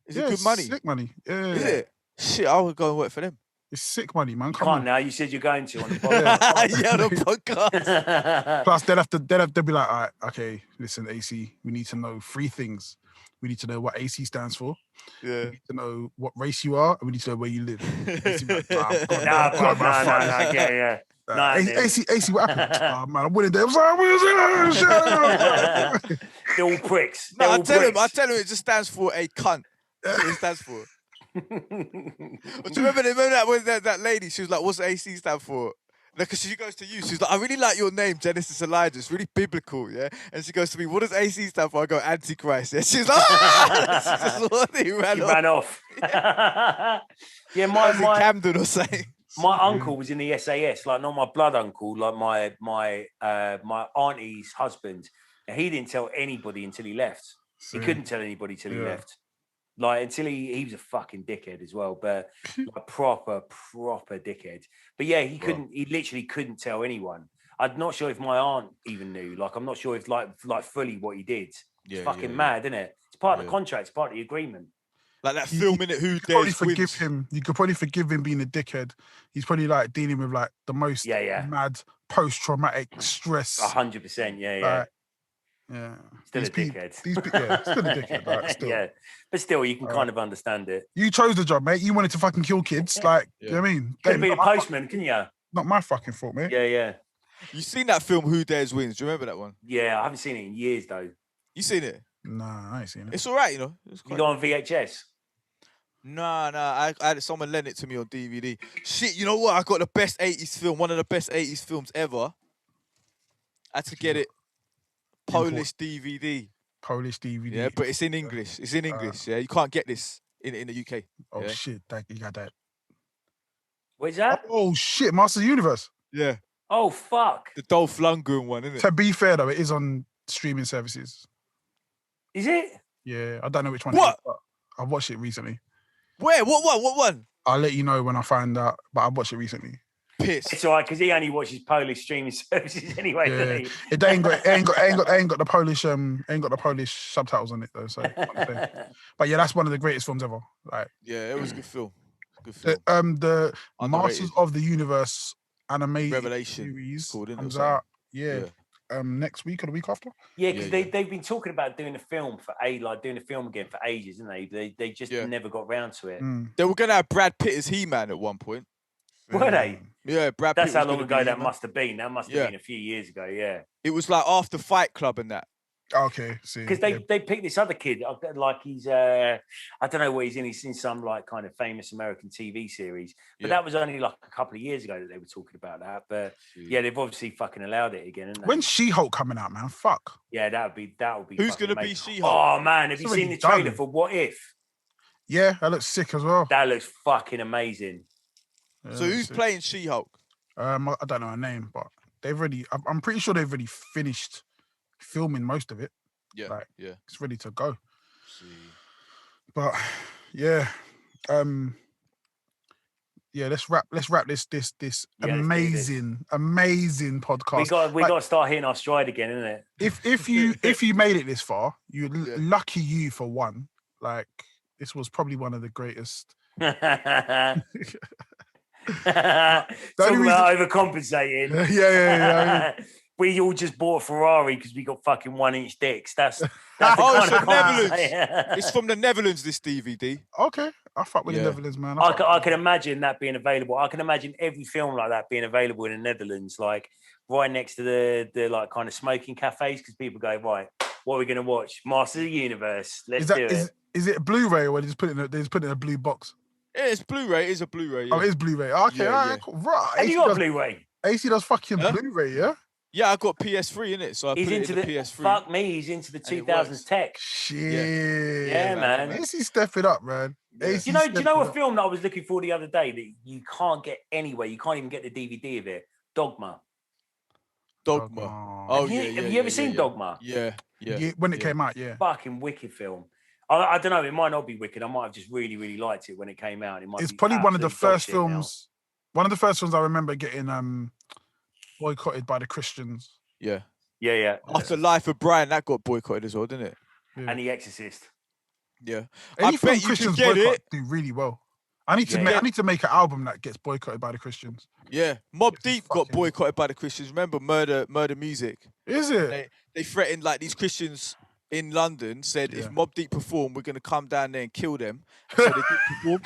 Is it good money? Sick money. Yeah. Is it? Shit, I would go and work for them. It's sick money, man. Come on now. You said you're going to on the podcast. On the podcast. Plus, they'll have to be like, all right, okay, listen, AC, we need to know 3 things. We need to know what AC stands for. Yeah. We need to know what race you are, and we need to know where you live. AC, like, No, yeah. AC, what happened? Oh man, I'm winning there. I'm sorry, They're all pricks. No, I tell him it just stands for a cunt. That's what it stands for. But do you remember that when that lady, she was like, what's AC stand for? Because she goes to you, she's like, I really like your name, Genesis Elijah. It's really biblical, yeah? And she goes to me, what does AC stand for? I go, Antichrist. Yeah? She's like, she ran off. Yeah, my Camden or something. My uncle was in the SAS, like not my blood uncle, like my auntie's husband. And he didn't tell anybody until he left. He couldn't tell anybody till he left. Like until he was a fucking dickhead as well, but like proper dickhead. But yeah, he literally couldn't tell anyone. I'm not sure if my aunt even knew. Like I'm not sure if like fully what he did. It's fucking mad, isn't it? It's part of the contract, it's part of the agreement. Like that film in it, Who Dares Wins. You could probably forgive him being a dickhead. He's probably like dealing with like the most mad post-traumatic stress. 100%, yeah. Still a dickhead. Still a dickhead. Like, still. Yeah, but still, you can kind of understand it. You chose the job, mate. You wanted to fucking kill kids. Like, you know what I mean? Could be a postman, couldn't you? Not my fucking fault, mate. Yeah. You seen that film, Who Dares Wins? Do you remember that one? Yeah, I haven't seen it in years, though. You seen it? Nah, I ain't seen it. It's all right, you know. You go on VHS? Nah. I had someone lent it to me on DVD. Shit, you know what? I got the best 80s film, one of the best 80s films ever. I had to get it Polish DVD. Polish DVD. Yeah, but it's in English. It's in English. Yeah, you can't get this in the UK. Oh shit, you got that. What's that? Oh shit, Master of the Universe. Yeah. Oh fuck. The Dolph Lundgren one, isn't it? To be fair though, it is on streaming services. Is it? Yeah, I don't know which one. What? It is, but I watched it recently. Where? What one? I'll let you know when I find out. But I watched it recently. Piss. It's all right because he only watches Polish streaming services anyway. Yeah. Doesn't he? It ain't got the Polish subtitles on it though. So, but yeah, that's one of the greatest films ever. Like, yeah, it was a good film. Good film. The Underrated. Masters of the Universe animated Revelation series comes out. Yeah. Next week or the week after. Yeah, because they've been talking about doing a film doing a film again for ages, didn't they? They just never got round to it. They were gonna have Brad Pitt as He-Man at one point. Were they? Yeah, Brad Pitt. That's how long ago that must have been. That must have been a few years ago. Yeah. It was like after Fight Club and that. Okay, see. Because they picked this other kid, like he's I don't know what he's in. He's in some like kind of famous American TV series, but that was only like a couple of years ago that they were talking about that. But they've obviously fucking allowed it again. Haven't they? When's She-Hulk coming out, man? Fuck. Yeah, that would be. Who's gonna be She-Hulk? Oh man, have you seen the trailer for What If? Yeah, that looks sick as well. That looks fucking amazing. Yeah, so who's playing She-Hulk? I don't know her name, but I'm pretty sure they've already finished filming most of it. Yeah, like, yeah, it's ready to go. But yeah, let's wrap this amazing podcast. We got to start hitting our stride again, isn't it? If you made it this far, lucky you for one. Like, this was probably one of the greatest. Talking about overcompensating. Yeah. We all just bought a Ferrari because we got fucking 1-inch dicks. That's it's from Netherlands. It's from the Netherlands, this DVD. Okay. I fuck with the Netherlands, man. I can imagine that being available. I can imagine every film like that being available in the Netherlands, like right next to the like kind of smoking cafes, because people go, right, what are we going to watch? Master of the Universe. Let's do it. Is it a Blu-ray or they just put it in a blue box? Yeah, it's Blu-ray. It's a Blu-ray. Yeah. Oh, it is Blu-ray. Okay, all right, cool. Right. Have you got Blu-ray? AC does fucking Blu-ray, yeah? Yeah, I got PS3 in it, so I put it in the PS3. Fuck me, he's into the 2000s tech. Shit. Yeah, man. AC step it up, man. Yeah. Do you know a film that I was looking for the other day that you can't get anywhere? You can't even get the DVD of it. Dogma. Oh, have you ever seen Dogma? Yeah. When it came out, yeah. Fucking wicked film. I don't know. It might not be wicked. I might have just really, really liked it when it came out. It's probably one of the first films. One of the first films I remember getting boycotted by the Christians. Yeah. After Life of Brian, that got boycotted as well, didn't it? Yeah. And The Exorcist. Yeah. I bet Christians boycott do really well. I need to make an album that gets boycotted by the Christians. Yeah. Mobb Deep got boycotted by the Christians. Remember Murder Music? Is it? They threatened like these Christians. in London said if Mobb Deep perform, we're gonna come down there and kill them. So they didn't perform.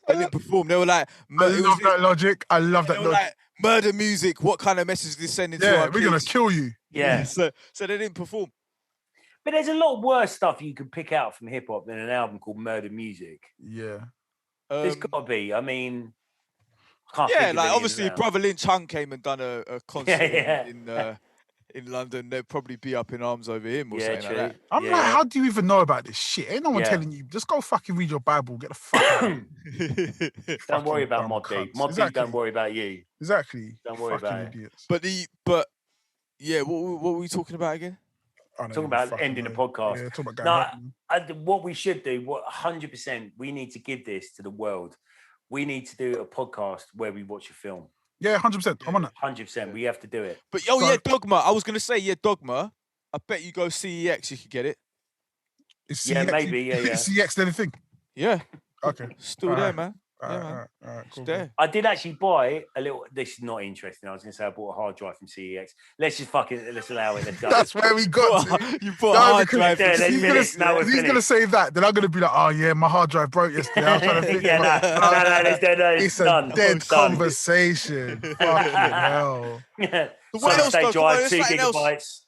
They didn't perform. They were like, I love that logic. I love that logic. Like, murder music. What kind of message is this sending to our we're gonna kids? kill you. Yeah. So they didn't perform. But there's a lot worse stuff you can pick out from hip hop than an album called Murder Music. Yeah. There's got to be. I mean, I can't think of like any obviously, now. if Brother Lynch Hung came and done a concert in London, they'd probably be up in arms over him or something like that. I'm like, how do you even know about this shit? Ain't no one telling you. Just go fucking read your Bible. Get the fuck out. Don't worry about Mobb Deep. Mobb Deep don't worry about you. Exactly. Don't worry about it. Idiots. But yeah, what were we talking about again? Talking about ending the podcast. Yeah, talking about what we should do, 100%, we need to give this to the world. We need to do a podcast where we watch a film. Yeah, 100%. I'm on that. 100%. We have to do it. But Dogma. I was gonna say, Dogma. I bet you go CEX, you could get it. Is CEX, maybe. Is CEX the thing? Yeah. Okay. Still there, man. All right, cool. There. I did actually buy a little. This is not interesting. I was going to say I bought a hard drive from CEX. Let's allow it. Let's go. That's where we got to. You bought a hard drive. He's going to say that. Then I'm going to be like, oh yeah, my hard drive broke yesterday. I was trying to think. No, it's a dead conversation. Fucking hell. What else? They drive 2 gigabytes.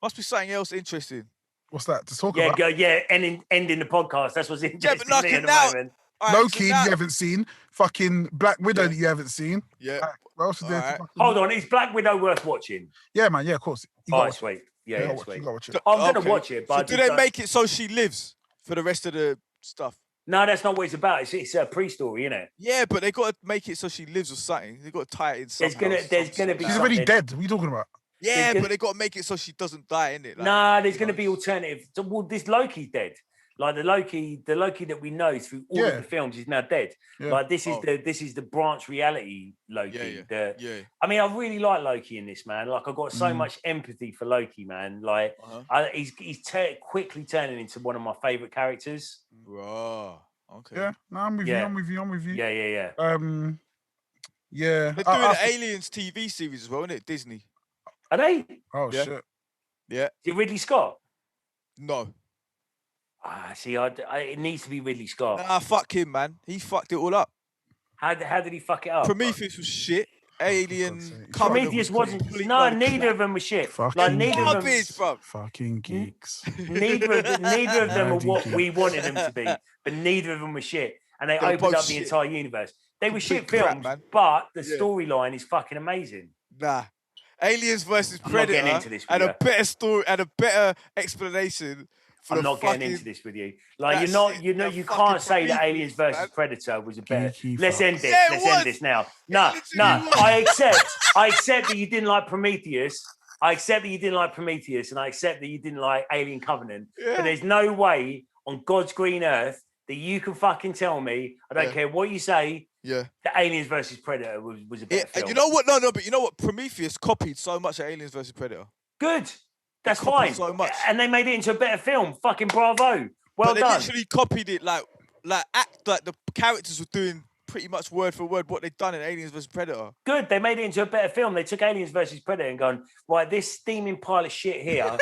Must be something else interesting. What's that to talk about? Ending the podcast. That's what's interesting to me at the moment. Loki, you haven't seen. Fucking Black Widow that you haven't seen. Yeah. What else is there? Hold on, is Black Widow worth watching? Yeah, man. Yeah, of course. Sweet. Yeah, sweet. It. I'm gonna watch it. But so do they make it so she lives for the rest of the stuff? No, that's not what it's about. It's a pre-story, isn't it? Yeah, but they got to make it so she lives or something. They got to tie it in somehow. There's gonna be. She's already dead. What are you talking about? Yeah, but they got to make it so she doesn't die, innit? There's going to be alternative. Well, this Loki's dead. Like the Loki that we know through all of the films is now dead. Yeah. Like this is the branch reality Loki. I mean, I really like Loki in this, man. Like I've got so much empathy for Loki, man. Like he's quickly turning into one of my favorite characters. Wow. Okay. Yeah. No, I'm with you. Yeah. Yeah. They're doing an Aliens TV series as well, isn't it? Disney. Are they? Oh shit. Yeah. Is it Ridley Scott? No. See, it needs to be Ridley Scott. Nah, fuck him, man. He fucked it all up. How did he fuck it up? Prometheus was shit. Alien. Prometheus wasn't. No, neither of them were shit. Fucking Fucking geeks. Neither of them are what we wanted them to be, but neither of them were shit. And they opened up the entire universe. They were shit films, but the storyline is fucking amazing. Nah. Aliens versus Predator and a better story and a better explanation. I'm not getting into this with you. Like you can't say that Aliens versus Predator was a better. Let's end this. Let's end this now. No. I accept that you didn't like Prometheus. I accept that you didn't like Prometheus, and I accept that you didn't like Alien Covenant. Yeah. But there's no way on God's green earth that you can fucking tell me. I don't care what you say. Yeah, the Aliens versus Predator was a better film. You know what? No, but you know what? Prometheus copied so much of Aliens versus Predator. Good. That's fine. So much. And they made it into a better film. Fucking bravo. Well done. They literally copied it like the characters were doing pretty much word for word what they'd done in Aliens vs Predator. Good. They made it into a better film. They took Aliens vs Predator and gone, right, this steaming pile of shit here.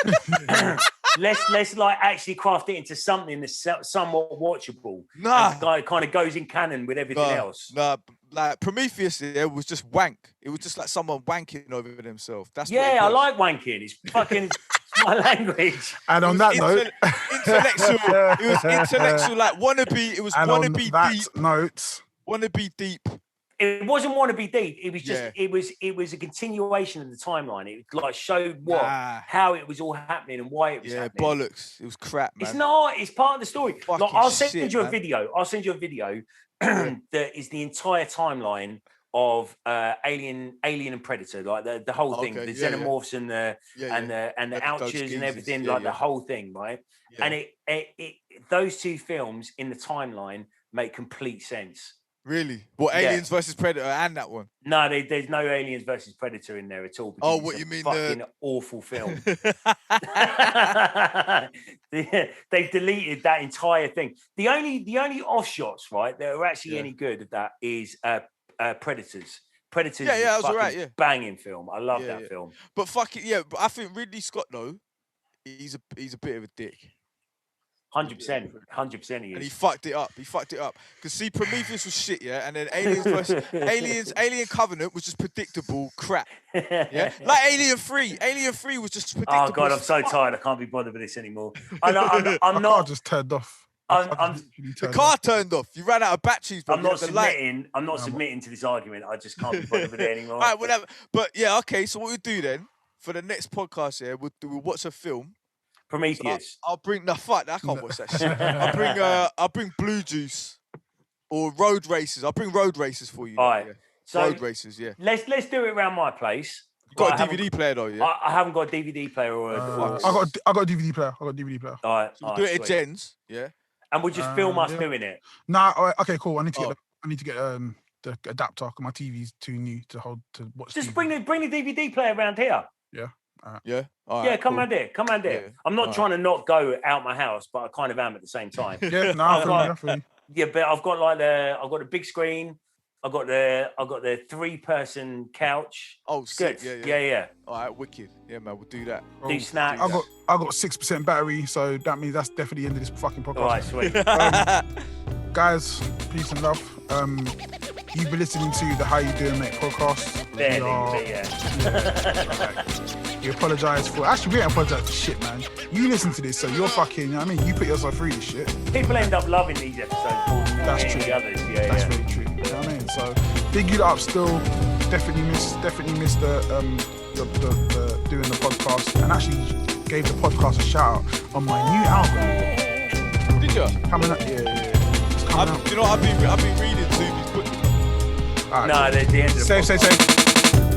let's like actually craft it into something that's somewhat watchable. Nah. And kind of goes in canon with everything else. Nah, like Prometheus was just wank. It was just like someone wanking over themselves. That's I like wanking. It's fucking my language. And on that note, intellectual. It was intellectual, like wannabe. It was wannabe deep. Wannabe deep. It wasn't wannabe deep. It was just it was a continuation of the timeline. It like showed how it was all happening and why it was happening. Yeah, bollocks. It was crap, man. It's not. It's part of the story. Like, I'll send you a video. I'll send you a video that is the entire timeline of Alien and Predator, like the whole thing, the xenomorphs and the ouchers and everything, like the whole thing, right? Yeah. And it those two films in the timeline make complete sense. Really? What, Aliens versus Predator and that one? No, there's no Aliens versus Predator in there at all. Oh, what you mean? Fucking awful film. They've deleted that entire thing. The only offshots, right, that are actually any good of that is Predators. Predators. That was alright. Yeah, banging film. I love that film. But but I think Ridley Scott though, he's a bit of a dick. 100%, 100% he And he is. fucked it up. Because see, Prometheus was shit, yeah, and then Alien Covenant was just predictable crap. Yeah, like Alien 3. Alien 3 was just predictable. Oh God, I'm so tired. I can't be bothered with this anymore. I'm My not. car just turned off. The car turned off. You ran out of batteries. Bro. I'm not submitting. I'm not submitting to this argument. I just can't be bothered with it anymore. All right, whatever. But yeah, okay. So what we do then for the next podcast? Yeah, we'll watch a film. Prometheus. So I'll bring I can't watch that shit. I'll bring Blue Juice or Road Races. I'll bring Road Races for you. All right. Yeah. So Road Races, yeah. Let's do it around my place. You got a DVD player though, yeah? I haven't got a DVD player or I got a DVD player. All right. So we'll do it at Jen's, yeah. And we'll just film us doing it. Nah, all right, okay, cool. I need to get the adapter because my TV's too new to watch. Just TV. bring the DVD player around here. Yeah. Yeah. All right, come around here. Yeah. I'm not trying to not go out my house, but I kind of am at the same time. Yeah, no, yeah, but I've got I've got a big screen. I've got the 3-person couch. Oh, sick. Good. Yeah. All right, wicked. Yeah, man, we'll do that. Do snacks. I got 6% battery, so that means that's definitely the end of this fucking podcast. All right, sweet. Guys, peace and love. You've been listening to the How You Doing Mate podcast. We apologise for. Actually, we don't apologise for shit, man. You listen to this, so you're fucking. You know what I mean, you put yourself through this shit. People end up loving these episodes more than the others. That's very true. You know what I mean? So big you up still. Definitely missed the doing the podcast, and actually gave the podcast a shout out on my new album. Did you? Coming up, yeah. It's coming out. You know, I've been reading Zuby's book. No, the end of the podcast. Safe.